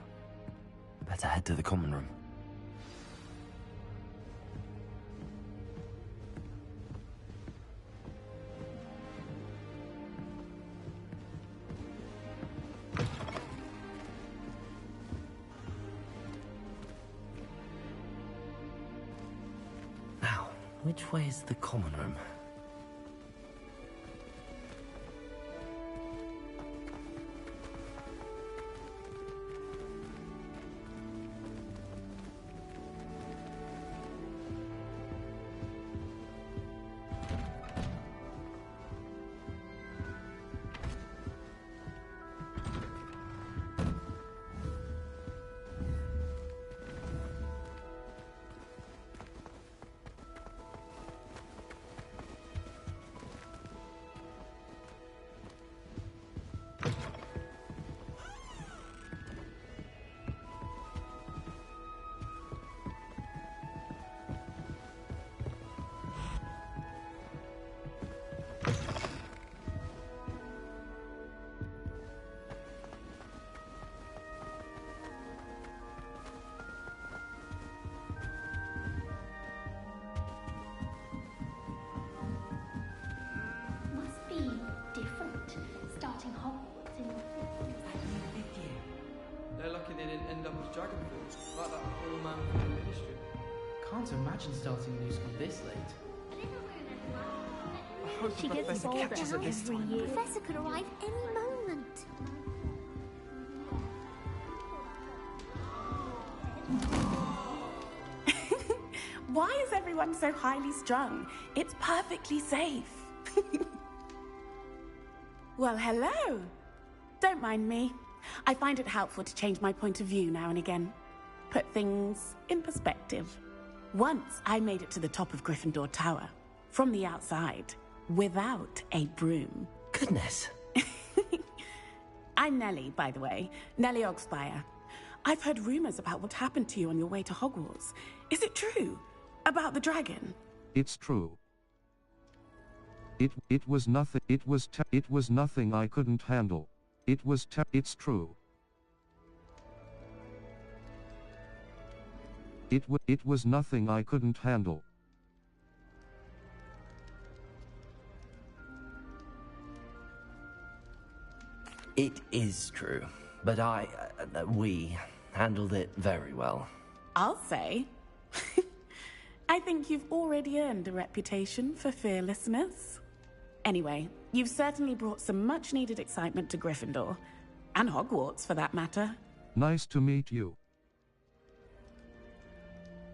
Speaker 2: Better head to the common room. Now, which way is the common room?
Speaker 13: Can't imagine starting new school this late.
Speaker 14: I hope
Speaker 15: She
Speaker 14: the
Speaker 15: gets
Speaker 14: professor
Speaker 15: bored
Speaker 14: catches her
Speaker 15: down
Speaker 14: this
Speaker 15: every
Speaker 14: time.
Speaker 15: year. The professor could arrive any moment.
Speaker 16: Why is everyone so highly strung? It's perfectly safe. Well, hello. Don't mind me. I find it helpful to change my point of view now and again. Put things in perspective. Once I made it to the top of Gryffindor Tower, from the outside, without a broom.
Speaker 2: Goodness.
Speaker 16: I'm Nellie, by the way. Nellie Ogspire. I've heard rumors about what happened to you on your way to Hogwarts. Is it true? About the dragon?
Speaker 1: It's true. It was nothing. It was nothing I couldn't handle. It's true. It was nothing I couldn't handle.
Speaker 2: It is true, but we handled it very well.
Speaker 16: I'll say. I think you've already earned a reputation for fearlessness. Anyway, you've certainly brought some much-needed excitement to Gryffindor. And Hogwarts, for that matter.
Speaker 1: Nice to meet you.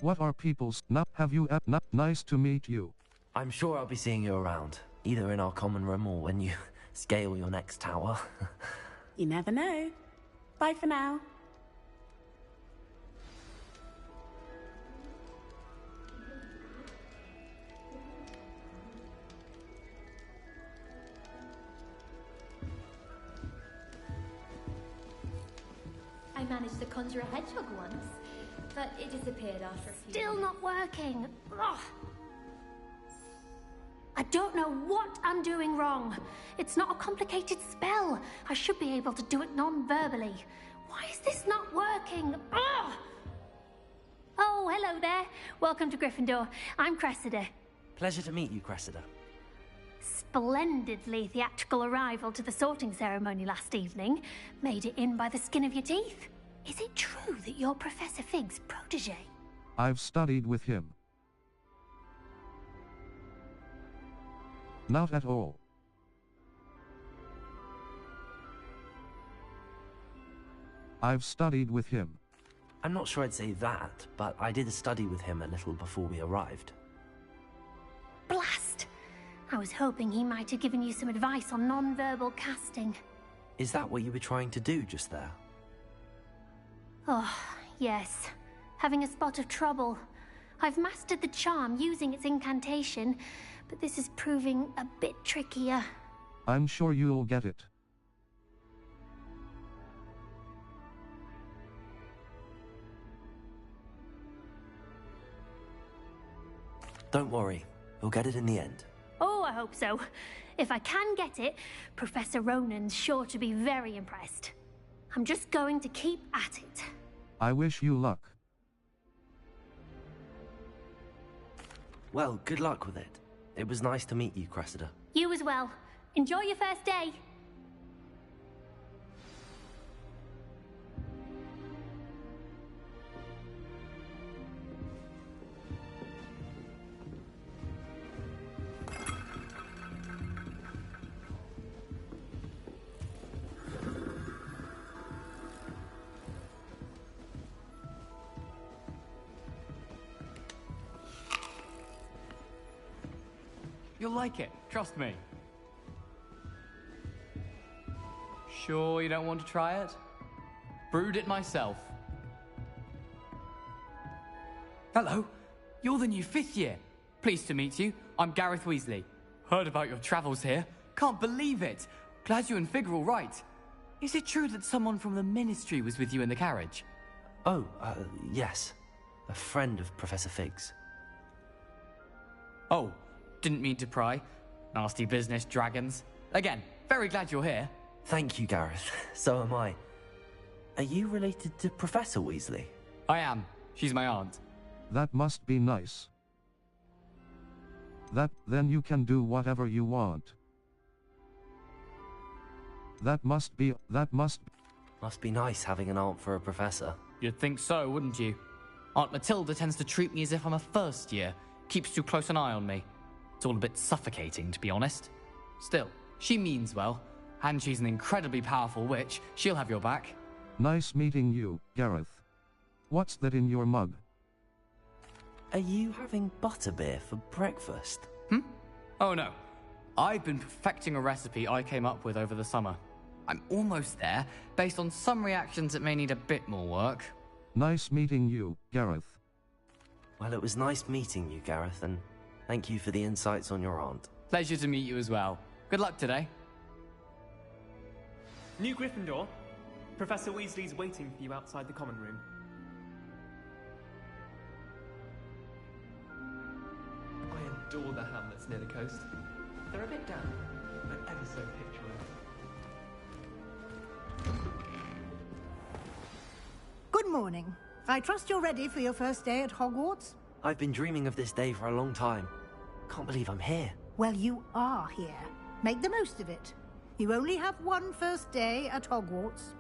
Speaker 1: What are people's... nice to meet you.
Speaker 2: I'm sure I'll be seeing you around, either in our common room or when you scale your next tower.
Speaker 16: You never know. Bye for now.
Speaker 15: I managed to conjure a hedgehog once, but it disappeared after a few. Still not working. Ugh. I don't know what I'm doing wrong. It's not a complicated spell. I should be able to do it non-verbally. Why is this not working? Ugh! Oh, hello there. Welcome to Gryffindor. I'm Cressida.
Speaker 2: Pleasure to meet you, Cressida.
Speaker 15: Splendidly theatrical arrival to the sorting ceremony last evening. Made it in by the skin of your teeth. Is it true that you're Professor Fig's protege?
Speaker 1: I've studied with him. Not at all. I've studied with him.
Speaker 2: I'm not sure I'd say that, but I did study with him a little before we arrived.
Speaker 15: Blast! I was hoping he might have given you some advice on non-verbal casting.
Speaker 2: Is that what you were trying to do just there?
Speaker 15: Oh, yes. Having a spot of trouble. I've mastered the charm using its incantation, but this is proving a bit trickier.
Speaker 1: I'm sure you'll get it.
Speaker 2: Don't worry, we'll get it in the end.
Speaker 15: Oh, I hope so. If I can get it, Professor Ronan's sure to be very impressed. I'm just going to keep at it.
Speaker 1: I wish you luck.
Speaker 2: Well, good luck with it. It was nice to meet you, Cressida.
Speaker 15: You as well. Enjoy your first day.
Speaker 14: You'll like it, trust me. Sure you don't want to try it? Brewed it myself. Hello, you're the new 5th year. Pleased to meet you. I'm Gareth Weasley. Heard about your travels here. Can't believe it. Glad you and Fig are all right. Is it true that someone from the Ministry was with you in the carriage?
Speaker 2: Oh, yes. A friend of Professor Fig's.
Speaker 14: Oh, didn't mean to pry. Nasty business, dragons. Again, very glad you're here.
Speaker 2: Thank you, Gareth. So am I. Are you related to Professor Weasley?
Speaker 14: I am. She's my aunt.
Speaker 1: That must be nice. Then you can do whatever you want. Must be
Speaker 2: nice having an aunt for a professor.
Speaker 14: You'd think so, wouldn't you? Aunt Matilda tends to treat me as if I'm a first year. Keeps too close an eye on me. It's all a bit suffocating, to be honest. Still, she means well, and she's an incredibly powerful witch. She'll have your back.
Speaker 1: Nice meeting you, Gareth. What's that in your mug?
Speaker 2: Are you having butterbeer for breakfast?
Speaker 14: Oh no. I've been perfecting a recipe I came up with over the summer. I'm almost there, based on some reactions that may need a bit more work.
Speaker 1: Nice meeting you, Gareth.
Speaker 2: Well, it was nice meeting you, Gareth, and thank you for the insights on your aunt.
Speaker 14: Pleasure to meet you as well. Good luck today.
Speaker 17: New Gryffindor. Professor Weasley's waiting for you outside the common room. I adore the hamlets near the coast. They're a bit damp, but ever so picturesque.
Speaker 10: Good morning. I trust you're ready for your first day at Hogwarts?
Speaker 2: I've been dreaming of this day for a long time. Can't believe I'm here.
Speaker 10: Well, you are here. Make the most of it. You only have one first day at Hogwarts.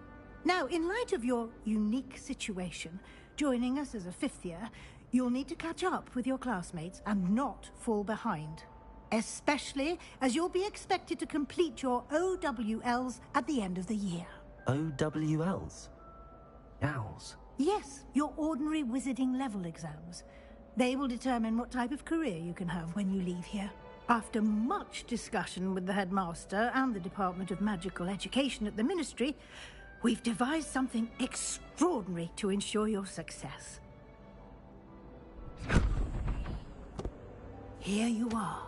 Speaker 10: Now, in light of your unique situation, joining us as a 5th year, you'll need to catch up with your classmates and not fall behind. Especially as you'll be expected to complete your OWLs at the end of the year.
Speaker 2: OWLs? Owls?
Speaker 10: Yes, your ordinary wizarding level exams. They will determine what type of career you can have when you leave here. After much discussion with the headmaster and the Department of Magical Education at the Ministry, we've devised something extraordinary to ensure your success. Here you are.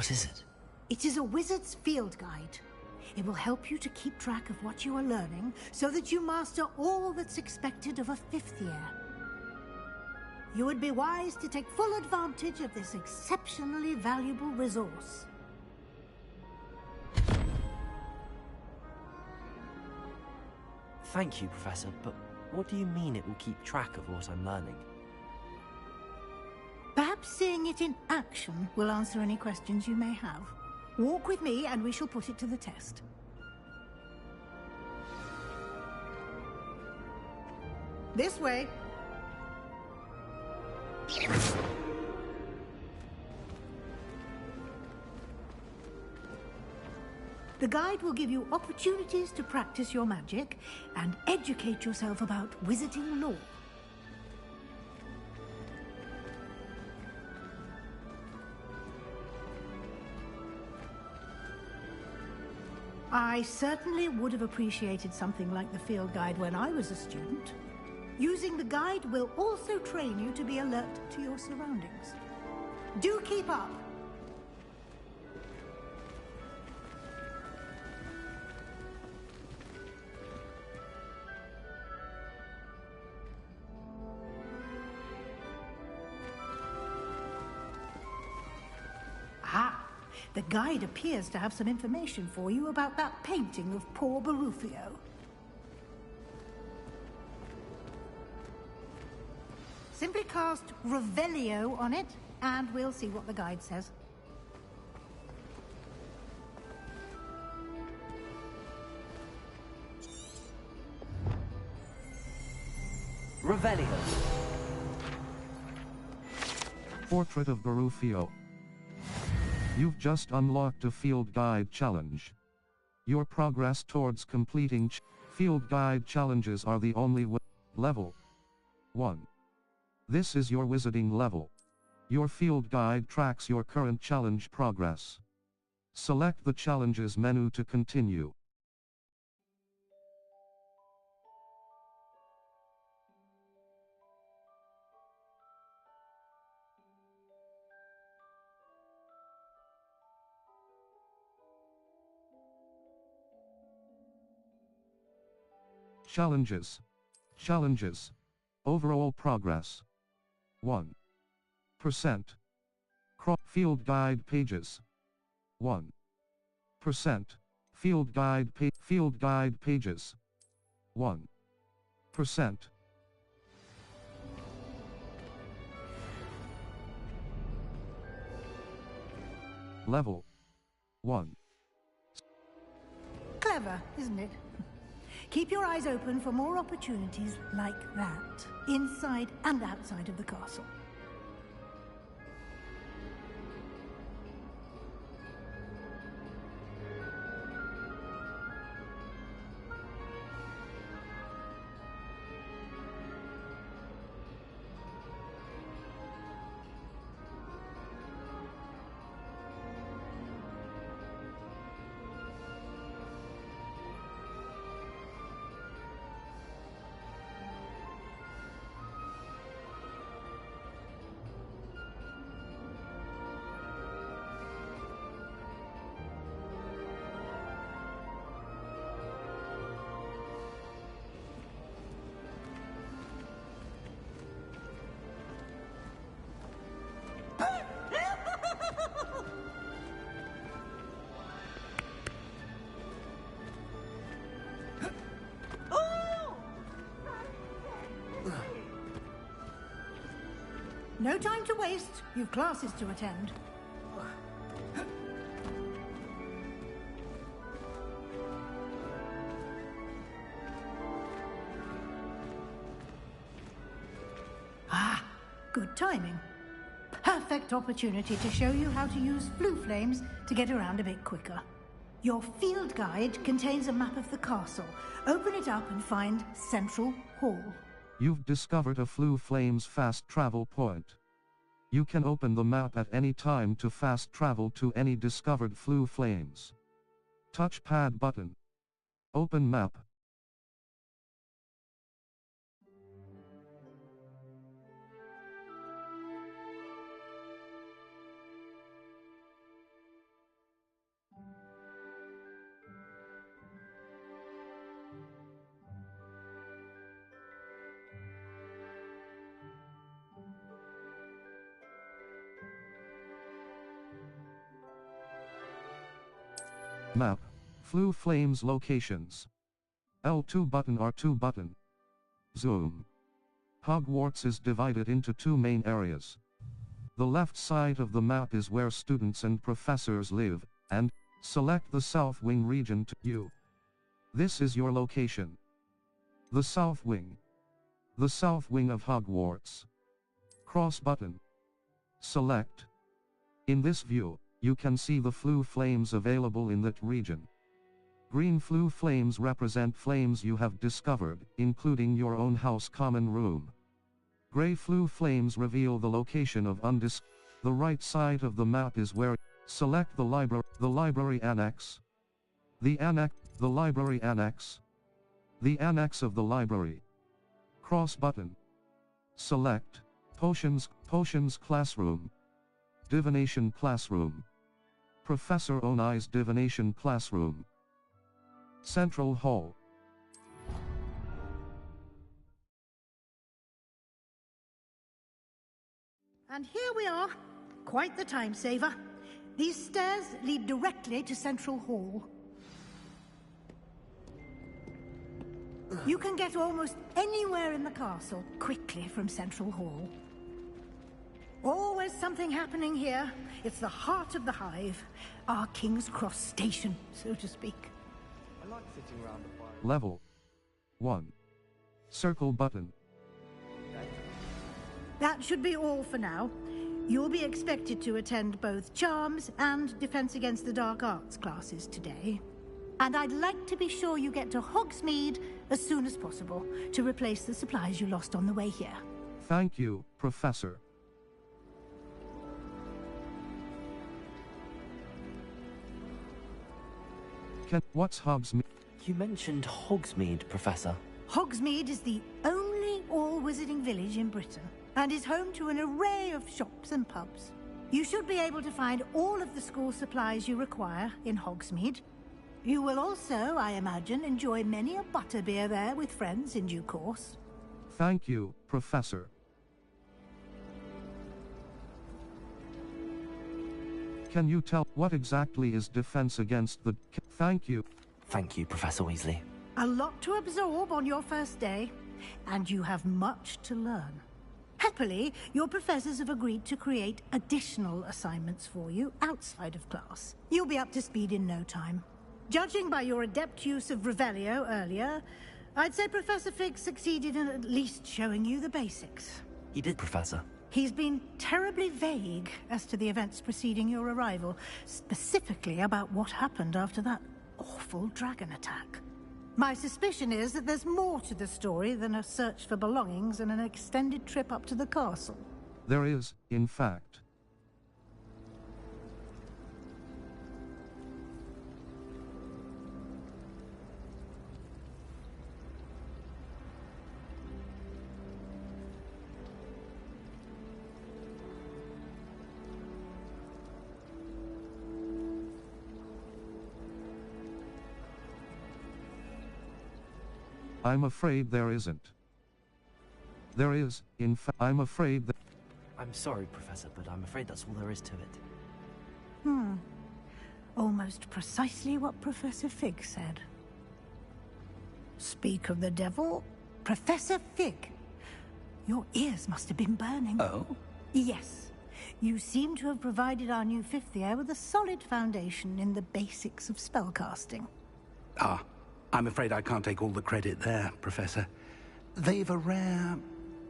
Speaker 2: What is it?
Speaker 10: It is a wizard's field guide. It will help you to keep track of what you are learning so that you master all that's expected of a 5th year. You would be wise to take full advantage of this exceptionally valuable resource.
Speaker 2: Thank you, Professor, but what do you mean it will keep track of what I'm learning?
Speaker 10: Perhaps seeing it in action will answer any questions you may have. Walk with me and we shall put it to the test. This way. The guide will give you opportunities to practice your magic and educate yourself about wizarding lore. I certainly would have appreciated something like the field guide when I was a student. Using the guide will also train you to be alert to your surroundings. Do keep up! Ah, the guide appears to have some information for you about that painting of poor Barufio. Simply cast Revelio on it, and we'll see what the guide says.
Speaker 2: Revelio.
Speaker 1: Portrait of Barufio. You've just unlocked a field guide challenge. Your progress towards completing field guide challenges are the only way. Level 1. This is your wizarding level. Your field guide tracks your current challenge progress. Select the challenges menu to continue. Challenges. Challenges. Overall progress. 1%. Field guide pages. 1%. Field guide pages. 1%. Level 1.
Speaker 10: Clever, isn't it? Keep your eyes open for more opportunities like that, inside and outside of the castle. No time to waste. You've classes to attend. Ah, good timing. Perfect opportunity to show you how to use flue flames to get around a bit quicker. Your field guide contains a map of the castle. Open it up and find Central Hall.
Speaker 1: You've discovered a Flue Flames fast travel point. You can open the map at any time to fast travel to any discovered Flue Flames. Touchpad button. Open map. Map. Flue Flames locations. L2 button R2 button. Zoom. Hogwarts is divided into two main areas. The left side of the map is where students and professors live, and select the South Wing region to view. This is your location. The South Wing. The South Wing of Hogwarts. Cross button. Select. In this view, you can see the flue flames available in that region. Green flue flames represent flames you have discovered, including your own house common room. Gray flue flames reveal the location of The right side of the map is where select the library annex. The library annex. The annex of the library. Cross button. Select potions classroom. Divination classroom. Professor Onai's divination classroom. Central Hall.
Speaker 10: And here we are. Quite the time saver. These stairs lead directly to Central Hall. You can get almost anywhere in the castle quickly from Central Hall. Always something happening here. It's the heart of the hive. Our King's Cross station, so to speak.
Speaker 17: I like sitting around the fire.
Speaker 1: Level 1. Circle button.
Speaker 10: That should be all for now. You'll be expected to attend both Charms and Defense Against the Dark Arts classes today. And I'd like to be sure you get to Hogsmeade as soon as possible to replace the supplies you lost on the way here.
Speaker 1: Thank you, Professor. What's Hogsmeade?
Speaker 2: You mentioned Hogsmeade, Professor.
Speaker 10: Hogsmeade is the only all-wizarding village in Britain, and is home to an array of shops and pubs. You should be able to find all of the school supplies you require in Hogsmeade. You will also, I imagine, enjoy many a butterbeer there with friends in due course.
Speaker 1: Thank you, Professor. Can you tell what exactly is Defense Against the... Thank you.
Speaker 2: Thank you, Professor Weasley.
Speaker 10: A lot to absorb on your first day, and you have much to learn. Happily, your professors have agreed to create additional assignments for you outside of class. You'll be up to speed in no time. Judging by your adept use of Revelio earlier, I'd say Professor Fig succeeded in at least showing you the basics.
Speaker 2: He did, Professor.
Speaker 10: He's been terribly vague as to the events preceding your arrival, specifically about what happened after that awful dragon attack. My suspicion is that there's more to the story than a search for belongings and an extended trip up to the castle.
Speaker 1: There is, in fact. I'm afraid there isn't. There is, in fact, I'm afraid that...
Speaker 2: I'm sorry, Professor, but I'm afraid that's all there is to it.
Speaker 10: Almost precisely what Professor Fig said. Speak of the devil, Professor Fig. Your ears must have been burning.
Speaker 5: Oh?
Speaker 10: Yes. You seem to have provided our new fifth year with a solid foundation in the basics of spellcasting.
Speaker 5: Ah. I'm afraid I can't take all the credit there, Professor. They've a rare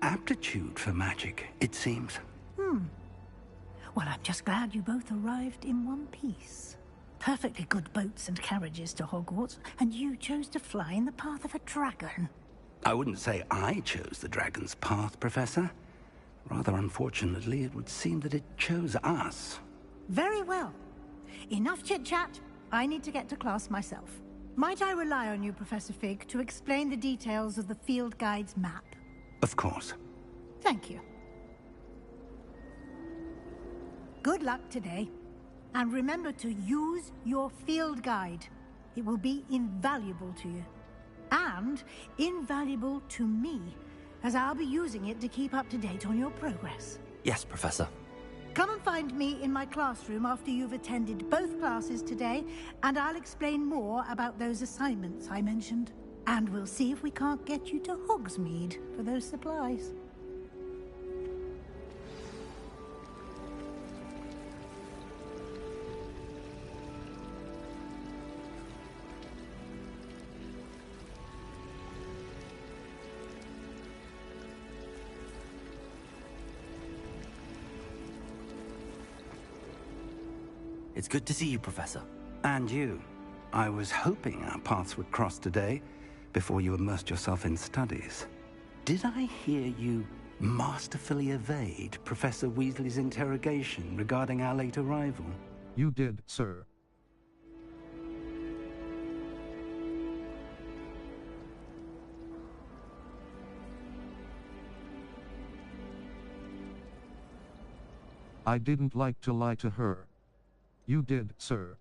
Speaker 5: aptitude for magic, it seems.
Speaker 10: Well, I'm just glad you both arrived in one piece. Perfectly good boats and carriages to Hogwarts, and you chose to fly in the path of a dragon.
Speaker 5: I wouldn't say I chose the dragon's path, Professor. Rather unfortunately, it would seem that it chose us.
Speaker 10: Very well. Enough chit-chat. I need to get to class myself. Might I rely on you, Professor Fig, to explain the details of the field guide's map?
Speaker 5: Of course.
Speaker 10: Thank you. Good luck today. And remember to use your field guide. It will be invaluable to you. And invaluable to me, as I'll be using it to keep up to date on your progress.
Speaker 2: Yes, Professor.
Speaker 10: Come and find me in my classroom after you've attended both classes today, and I'll explain more about those assignments I mentioned. And we'll see if we can't get you to Hogsmeade for those supplies.
Speaker 2: It's good to see you, Professor.
Speaker 18: And you. I was hoping our paths would cross today, before you immersed yourself in studies. Did I hear you masterfully evade Professor Weasley's interrogation regarding our late arrival?
Speaker 1: You did, sir. I didn't like to lie to her. You did, sir.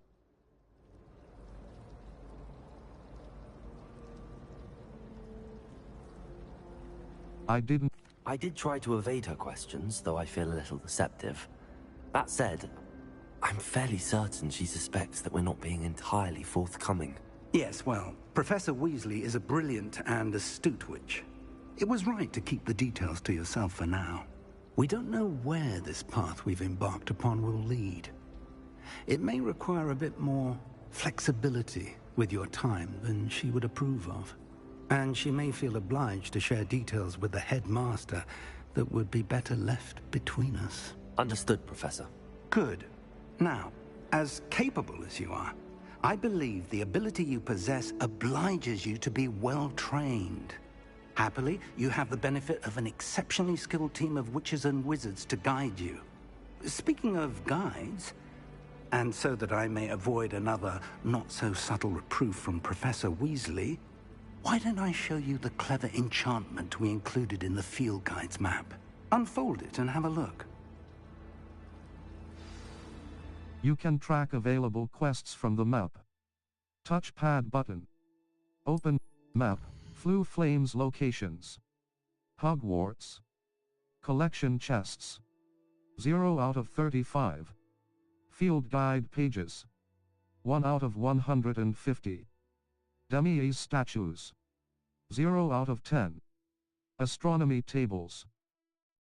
Speaker 2: I did try to evade her questions, though I feel a little deceptive. That said, I'm fairly certain she suspects that we're not being entirely forthcoming.
Speaker 18: Yes, well, Professor Weasley is a brilliant and astute witch. It was right to keep the details to yourself for now. We don't know where this path we've embarked upon will lead. It may require a bit more flexibility with your time than she would approve of. And she may feel obliged to share details with the headmaster that would be better left between us.
Speaker 2: Understood, Professor.
Speaker 18: Good. Now, as capable as you are, I believe the ability you possess obliges you to be well-trained. Happily, you have the benefit of an exceptionally skilled team of witches and wizards to guide you. Speaking of guides, and so that I may avoid another not-so-subtle reproof from Professor Weasley, why don't I show you the clever enchantment we included in the field guide's map? Unfold it and have a look.
Speaker 1: You can track available quests from the map. Touchpad button. Open map. Floo Flames locations. Hogwarts. Collection chests. 0 out of 35. Field guide pages. 1 out of 150. Demi's statues. 0 out of 10. Astronomy tables.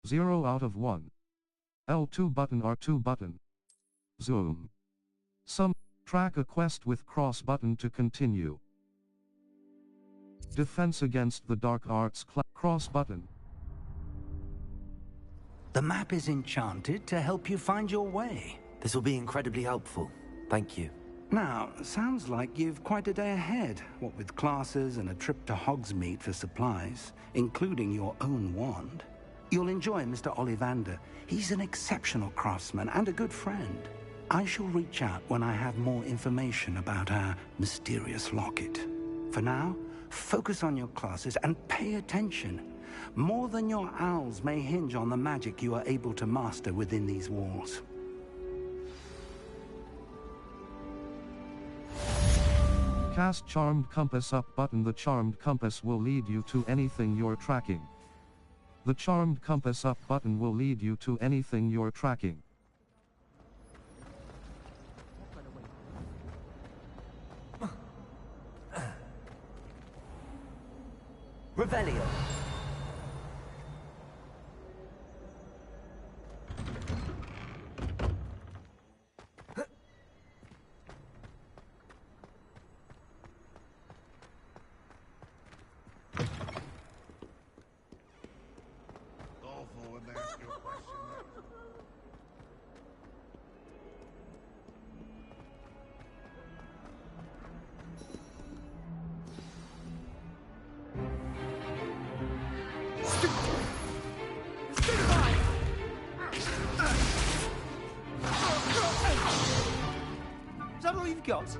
Speaker 1: 0 out of 1. L2 button R2 button. Zoom. Some. Track a quest with cross button to continue. Defense against the dark arts cross button.
Speaker 18: The map is enchanted to help you find your way.
Speaker 2: This will be incredibly helpful. Thank you.
Speaker 18: Now, sounds like you've quite a day ahead, what with classes and a trip to Hogsmeade for supplies, including your own wand. You'll enjoy Mr. Ollivander. He's an exceptional craftsman and a good friend. I shall reach out when I have more information about our mysterious locket. For now, focus on your classes and pay attention. More than your owls may hinge on the magic you are able to master within these walls.
Speaker 1: Cast Charmed Compass up button. The Charmed Compass will lead you to anything you're tracking. The Charmed Compass up button will lead you to anything you're tracking.
Speaker 2: Revelio.
Speaker 13: Is that all you've got?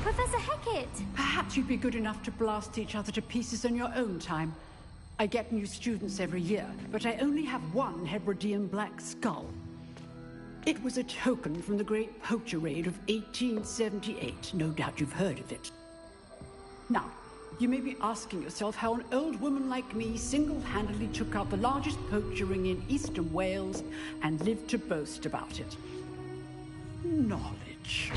Speaker 19: Professor Hecat!
Speaker 20: Perhaps you'd be good enough to blast each other to pieces in your own time. I get new students every year, but I only have one Hebridean black skull. It was a token from the Great Poacher Raid of 1878. No doubt you've heard of it. Now, You may be asking yourself how an old woman like me single-handedly took out the largest poacher ring in eastern Wales and lived to boast about it. Knowledge.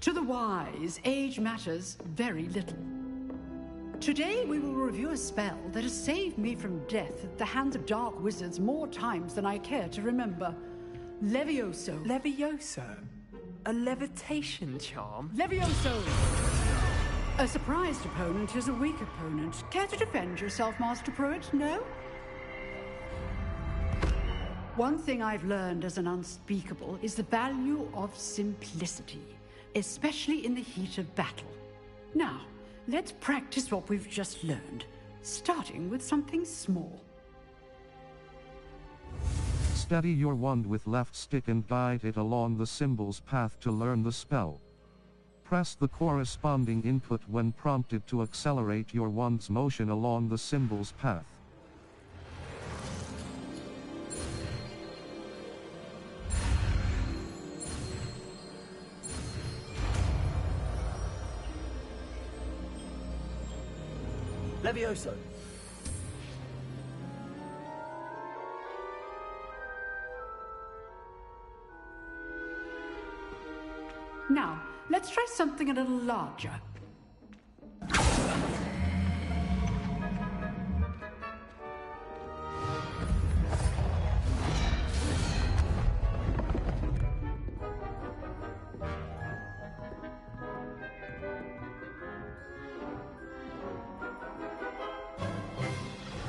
Speaker 20: To the wise, age matters very little. Today we will review a spell that has saved me from death at the hands of dark wizards more times than I care to remember. Levioso.
Speaker 17: Levioso? A levitation charm?
Speaker 20: Levioso! A surprised opponent is a weak opponent. Care to defend yourself, Master Pruitt? No? One thing I've learned as an unspeakable is the value of simplicity, especially in the heat of battle. Now, let's practice what we've just learned, starting with something small.
Speaker 1: Steady your wand with left stick and guide it along the symbol's path to learn the spell. Press the corresponding input when prompted to accelerate your wand's motion along the symbol's path.
Speaker 17: Levioso.
Speaker 20: Now, let's try something a little larger.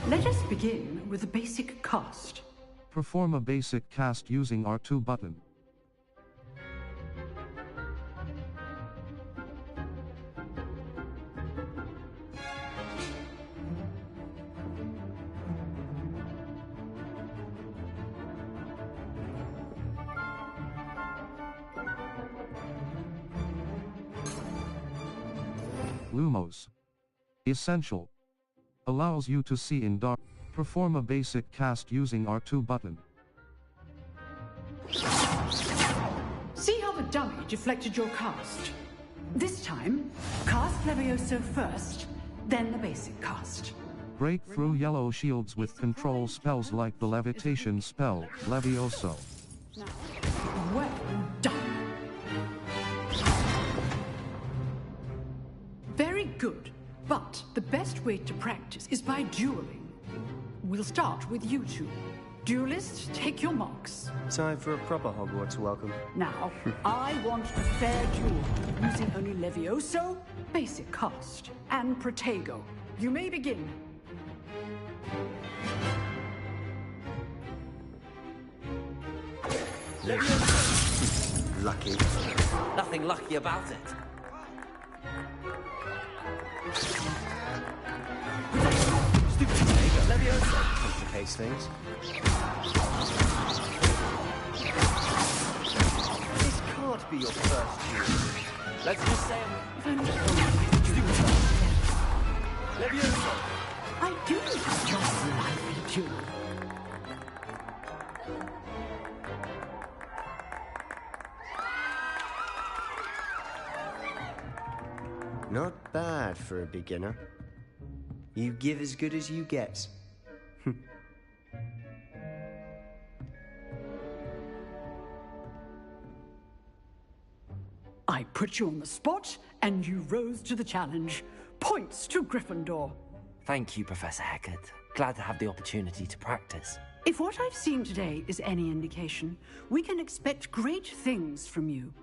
Speaker 20: Let us begin with a basic cast.
Speaker 1: Perform a basic cast using R2 button. Lumos. Essential. Allows you to see in dark. Perform a basic cast using R2 button.
Speaker 20: See how the dummy deflected your cast? This time, cast Levioso first, then the basic cast.
Speaker 1: Break through yellow shields with control spells like the levitation spell, Levioso.
Speaker 20: Well done. Very good, but the best way to practice is by dueling. We'll start with you two. Duelists, take your marks.
Speaker 19: Time for a proper Hogwarts welcome.
Speaker 20: Now, I want a fair duel, using only Levioso, basic cast, and Protego. You may begin.
Speaker 19: Lucky.
Speaker 2: Nothing lucky about it.
Speaker 19: Levioso complicates things. This can't be your first duel.
Speaker 2: Let's just say
Speaker 19: Levioso.
Speaker 20: I do enjoy a lively duel.
Speaker 19: Not bad for a beginner. You give as good as you get.
Speaker 20: I put you on the spot, and you rose to the challenge. Points to Gryffindor.
Speaker 2: Thank you, Professor Hecat. Glad to have the opportunity to practice.
Speaker 20: If what I've seen today is any indication, we can expect great things from you.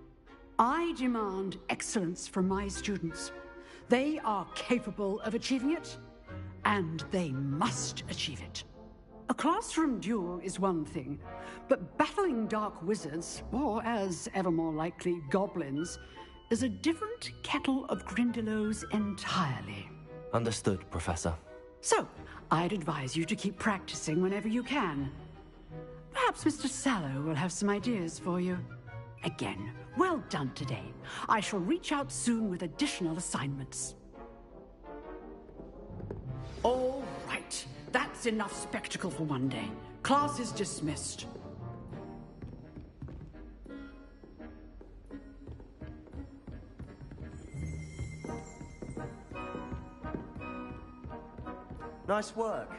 Speaker 20: I demand excellence from my students. They are capable of achieving it, and they must achieve it. A classroom duel is one thing, but battling dark wizards, or as ever more likely, goblins, is a different kettle of Grindylows entirely.
Speaker 2: Understood, Professor.
Speaker 20: So, I'd advise you to keep practicing whenever you can. Perhaps Mr. Sallow will have some ideas for you. Again, well done today. I shall reach out soon with additional assignments. All right. That's enough spectacle for one day. Class is dismissed.
Speaker 19: Nice work.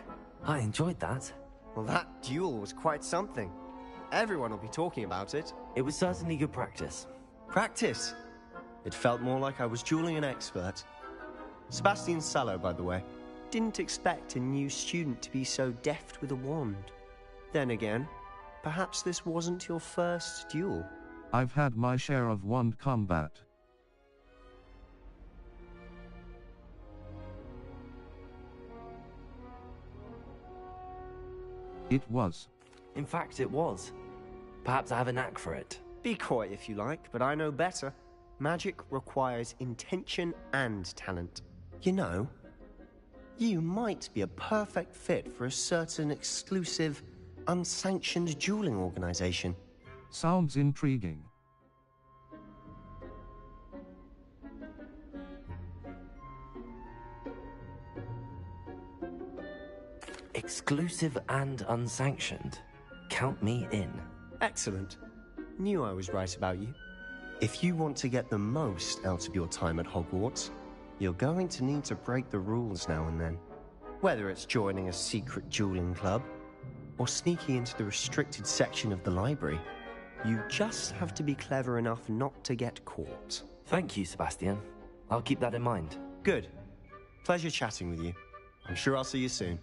Speaker 2: I enjoyed that.
Speaker 19: Well, that duel was quite something. Everyone will be talking about it.
Speaker 2: It was certainly good practice.
Speaker 19: Practice? It felt more like I was dueling an expert. Sebastian Sallow, by the way. Didn't expect a new student to be so deft with a wand. Then again, perhaps this wasn't your first duel.
Speaker 1: I've had my share of wand combat. It was.
Speaker 2: In fact, it was. Perhaps I have a knack for it.
Speaker 19: Be coy if you like, but I know better. Magic requires intention and talent. You know, you might be a perfect fit for a certain exclusive, unsanctioned dueling organization.
Speaker 1: Sounds intriguing.
Speaker 2: Exclusive and unsanctioned. Count me in.
Speaker 19: Excellent. Knew I was right about you. If you want to get the most out of your time at Hogwarts, you're going to need to break the rules now and then. Whether it's joining a secret dueling club, or sneaking into the restricted section of the library, you just have to be clever enough not to get caught.
Speaker 2: Thank you, Sebastian. I'll keep that in mind.
Speaker 19: Good. Pleasure chatting with you. I'm sure I'll see you soon.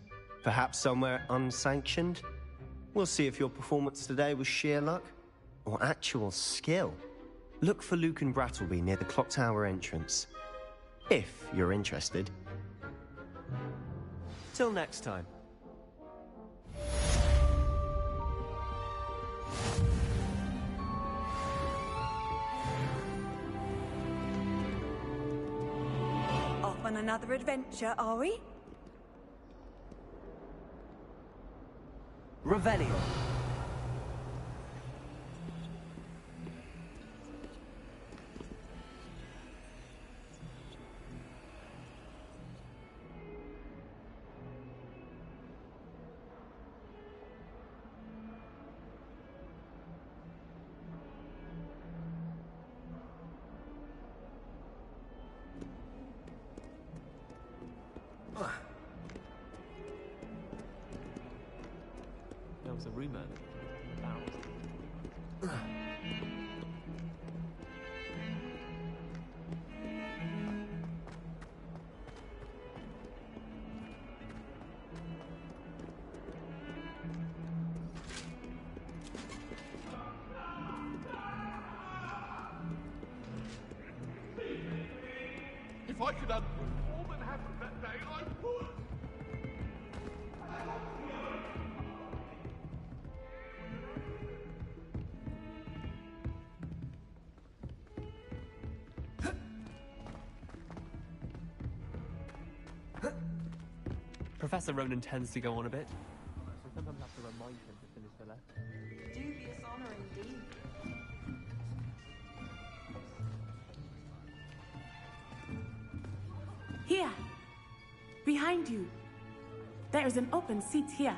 Speaker 19: Perhaps somewhere unsanctioned? We'll see if your performance today was sheer luck or actual skill. Look for Luke and Brattleby near the clock tower entrance. If you're interested. Till next time.
Speaker 3: Off on another adventure, are we?
Speaker 2: Revelio.
Speaker 17: There was a rumour about...
Speaker 21: If I could have all that happened that day, I would.
Speaker 17: Professor Ronan tends to go on a bit. So sometimes I have to remind him to finish the letter.
Speaker 3: Dubious honor indeed.
Speaker 16: Here. Behind you. There is an open seat here.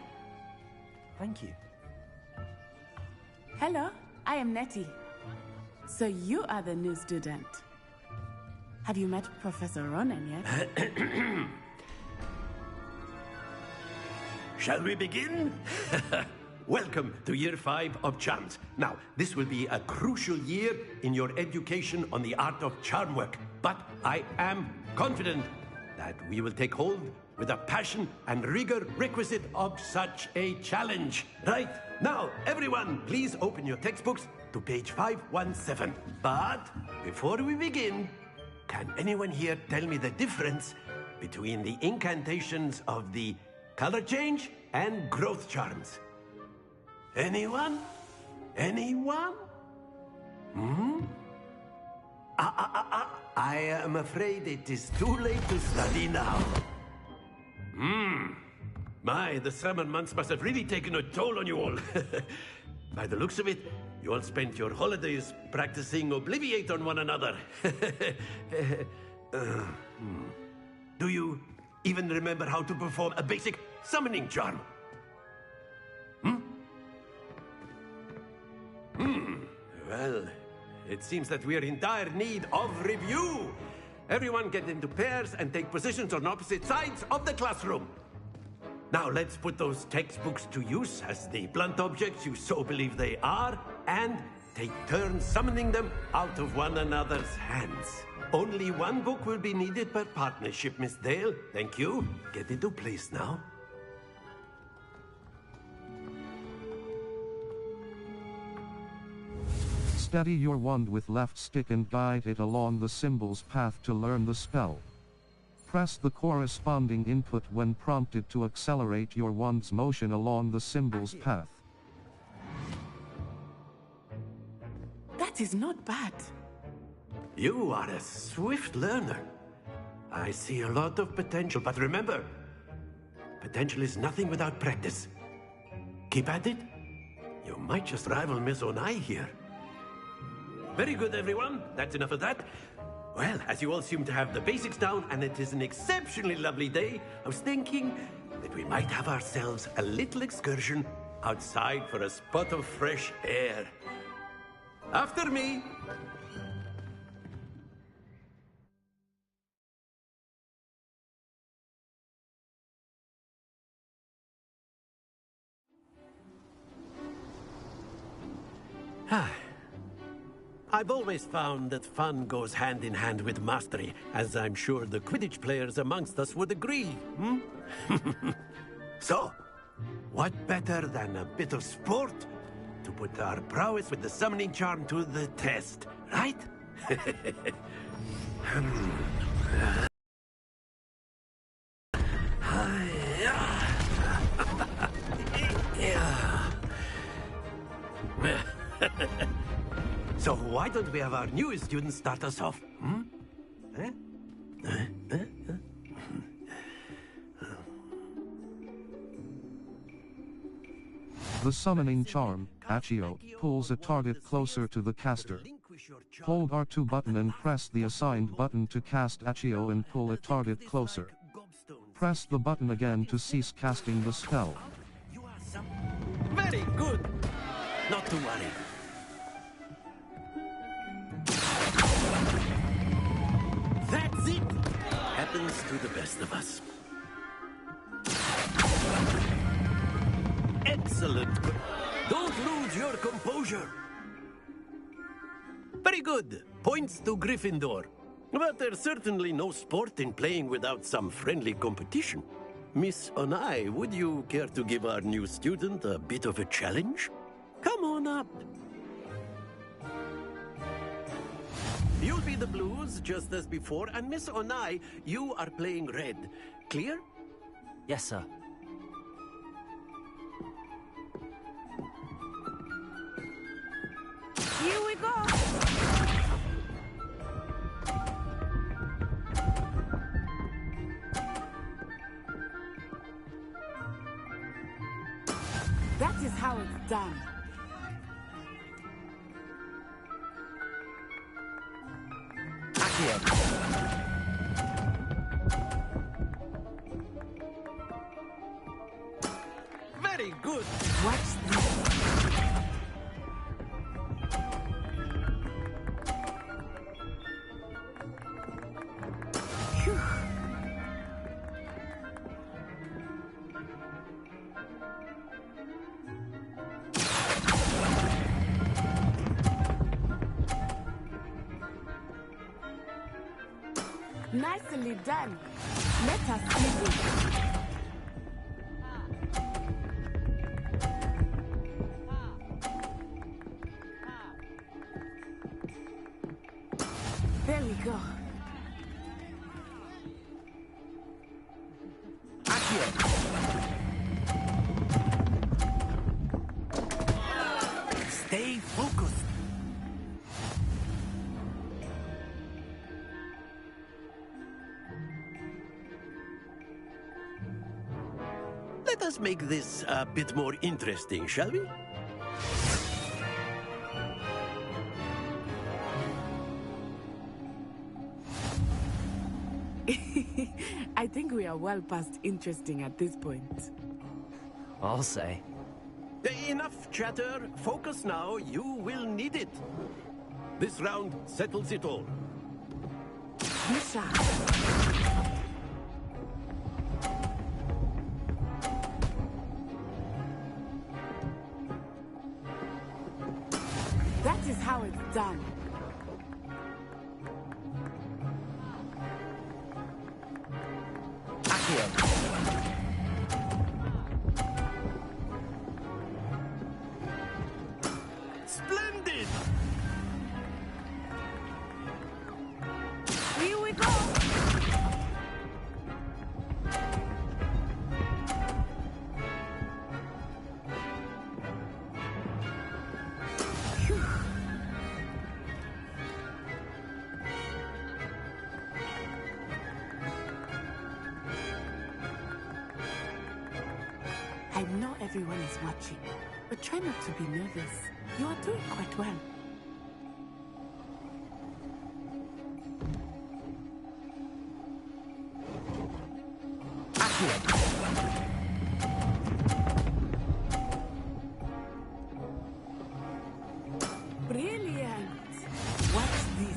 Speaker 2: Thank you.
Speaker 16: Hello, I am Nettie. So you are the new student. Have you met Professor Ronan yet?
Speaker 22: Shall we begin? Welcome to Year 5 of Charms. Now, this will be a crucial year in your education on the art of charm work. But I am confident that we will take hold with the passion and rigor requisite of such a challenge. Right, now, everyone, please open your textbooks to page 517. But before we begin, can anyone here tell me the difference between the incantations of the color change and growth charms? Anyone? Anyone? I am afraid it is too late to study now. My, the summer months must have really taken a toll on you all. By the looks of it, you all spent your holidays practicing Obliviate on one another. Do you even remember how to perform a basic summoning charm? Well, it seems that we are in dire need of review. Everyone get into pairs and take positions on opposite sides of the classroom. Now let's put those textbooks to use as the blunt objects you so believe they are, and take turns summoning them out of one another's hands. Only one book will be needed per partnership, Miss Dale. Thank you. Get into place now.
Speaker 1: Steady your wand with left stick and guide it along the symbol's path to learn the spell. Press the corresponding input when prompted to accelerate your wand's motion along the symbol's path.
Speaker 16: That is not bad.
Speaker 22: You are a swift learner. I see a lot of potential, but remember, potential is nothing without practice. Keep at it. You might just rival Miss Onai here. Very good, everyone. That's enough of that. Well, as you all seem to have the basics down, and it is an exceptionally lovely day, I was thinking that we might have ourselves a little excursion outside for a spot of fresh air. After me. I've always found that fun goes hand in hand with mastery, as I'm sure the Quidditch players amongst us would agree, So, what better than a bit of sport to put our prowess with the summoning charm to the test, right? So why don't we have our newest student start us off?
Speaker 1: The summoning charm, Accio, pulls a target closer to the caster. Hold R2 button and press the assigned button to cast Accio and pull a target closer. Press the button again to cease casting the spell.
Speaker 22: Very good. Not to worry. That's it. Happens to the best of us. Excellent. Don't lose your composure. Very good. Points to Gryffindor. But there's certainly no sport in playing without some friendly competition. Miss Onai, would you care to give our new student a bit of a challenge? Come on up. You'll be the blues, just as before, and Miss Onai, you are playing red. Clear?
Speaker 2: Yes, sir.
Speaker 3: Here we go.
Speaker 16: That is how it's done.
Speaker 22: Very good.
Speaker 16: Watch this. Nicely done. Let us see this. There we go.
Speaker 22: Stay focused. Let us make this a bit more interesting, shall we?
Speaker 16: I think we are well past interesting at this point.
Speaker 2: I'll say.
Speaker 22: Enough chatter. Focus now. You will need it. This round settles it all.
Speaker 16: Misha. That is how it's done.
Speaker 22: Splendid!
Speaker 16: Here we go! I know everyone is watching, but try not to be nervous. You are doing quite well. Brilliant! What's this?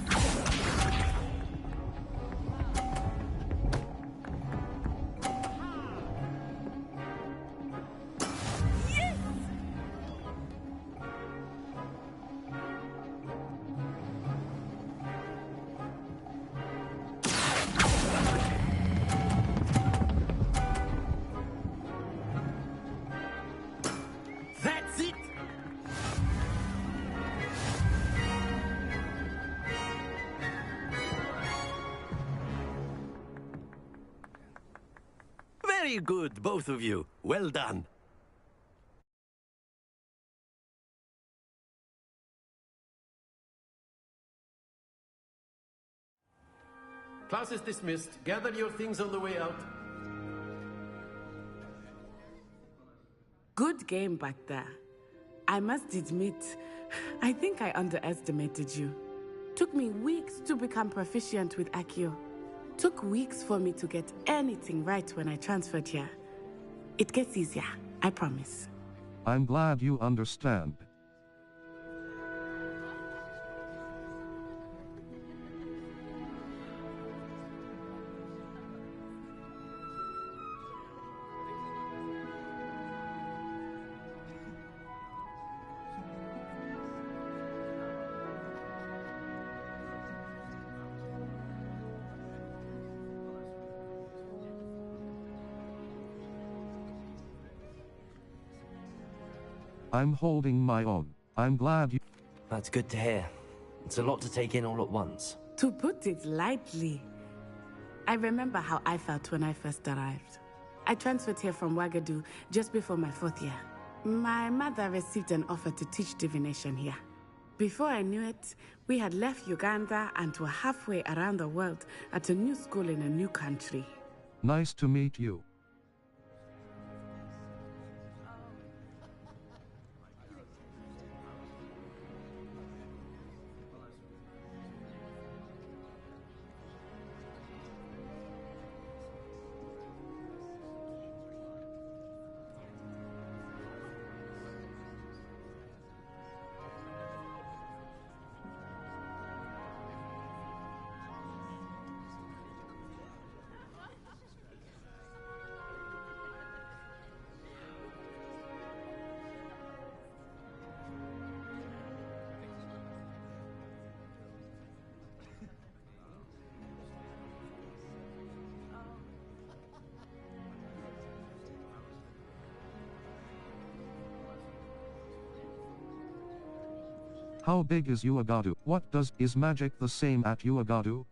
Speaker 16: Yes!
Speaker 22: That's it! Very good, both of you. Well done. Class is dismissed. Gather your things on the way out.
Speaker 16: Good game back there. I must admit, I think I underestimated you. Took me weeks to become proficient with Accio. Took weeks for me to get anything right when I transferred here. It gets easier, I promise.
Speaker 1: I'm glad you understand. I'm holding my own. I'm glad you...
Speaker 2: That's good to hear. It's a lot to take in all at once.
Speaker 16: To put it lightly, I remember how I felt when I first arrived. I transferred here from Wagadu just before my 4th year. My mother received an offer to teach divination here. Before I knew it, we had left Uganda and were halfway around the world at a new school in a new country.
Speaker 1: Nice to meet you. How big is Uagadu? What is magic the same at Uagadu?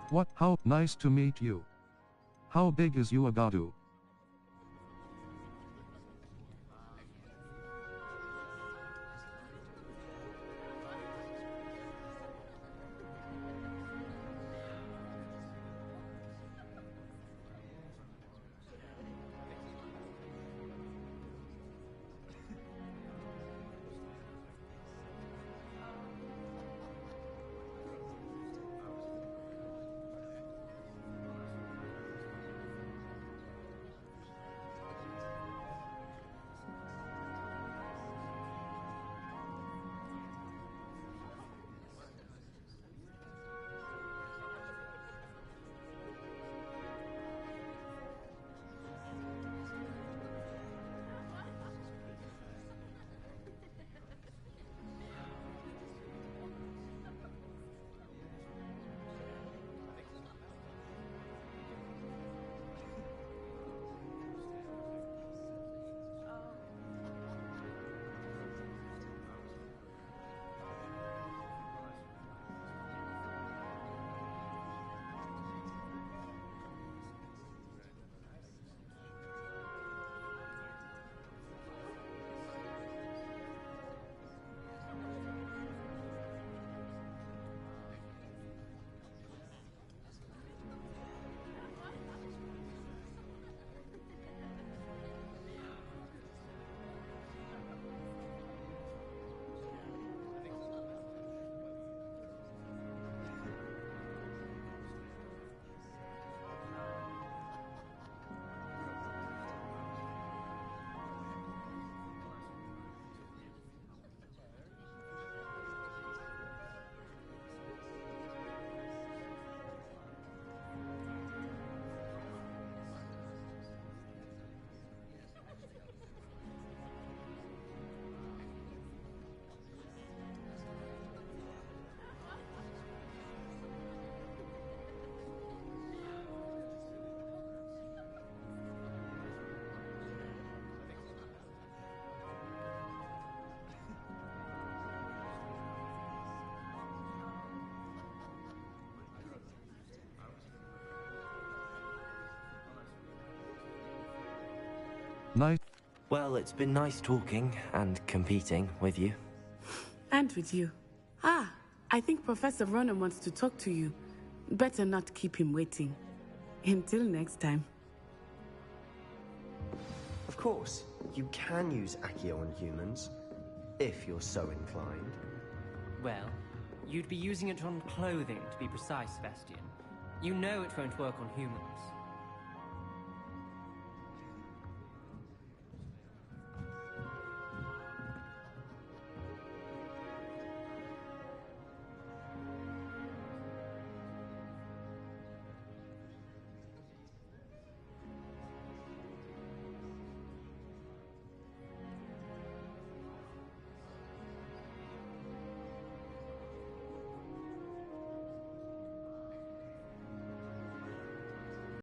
Speaker 1: What? How nice to meet you. How big is Uagadu? Nice.
Speaker 2: Well, it's been nice talking and competing with you.
Speaker 16: And with you. Ah, I think Professor Ronan wants to talk to you. Better not keep him waiting. Until next time.
Speaker 19: Of course, you can use Accio on humans, if you're so inclined.
Speaker 6: Well, you'd be using it on clothing, to be precise, Sebastian. You know it won't work on humans.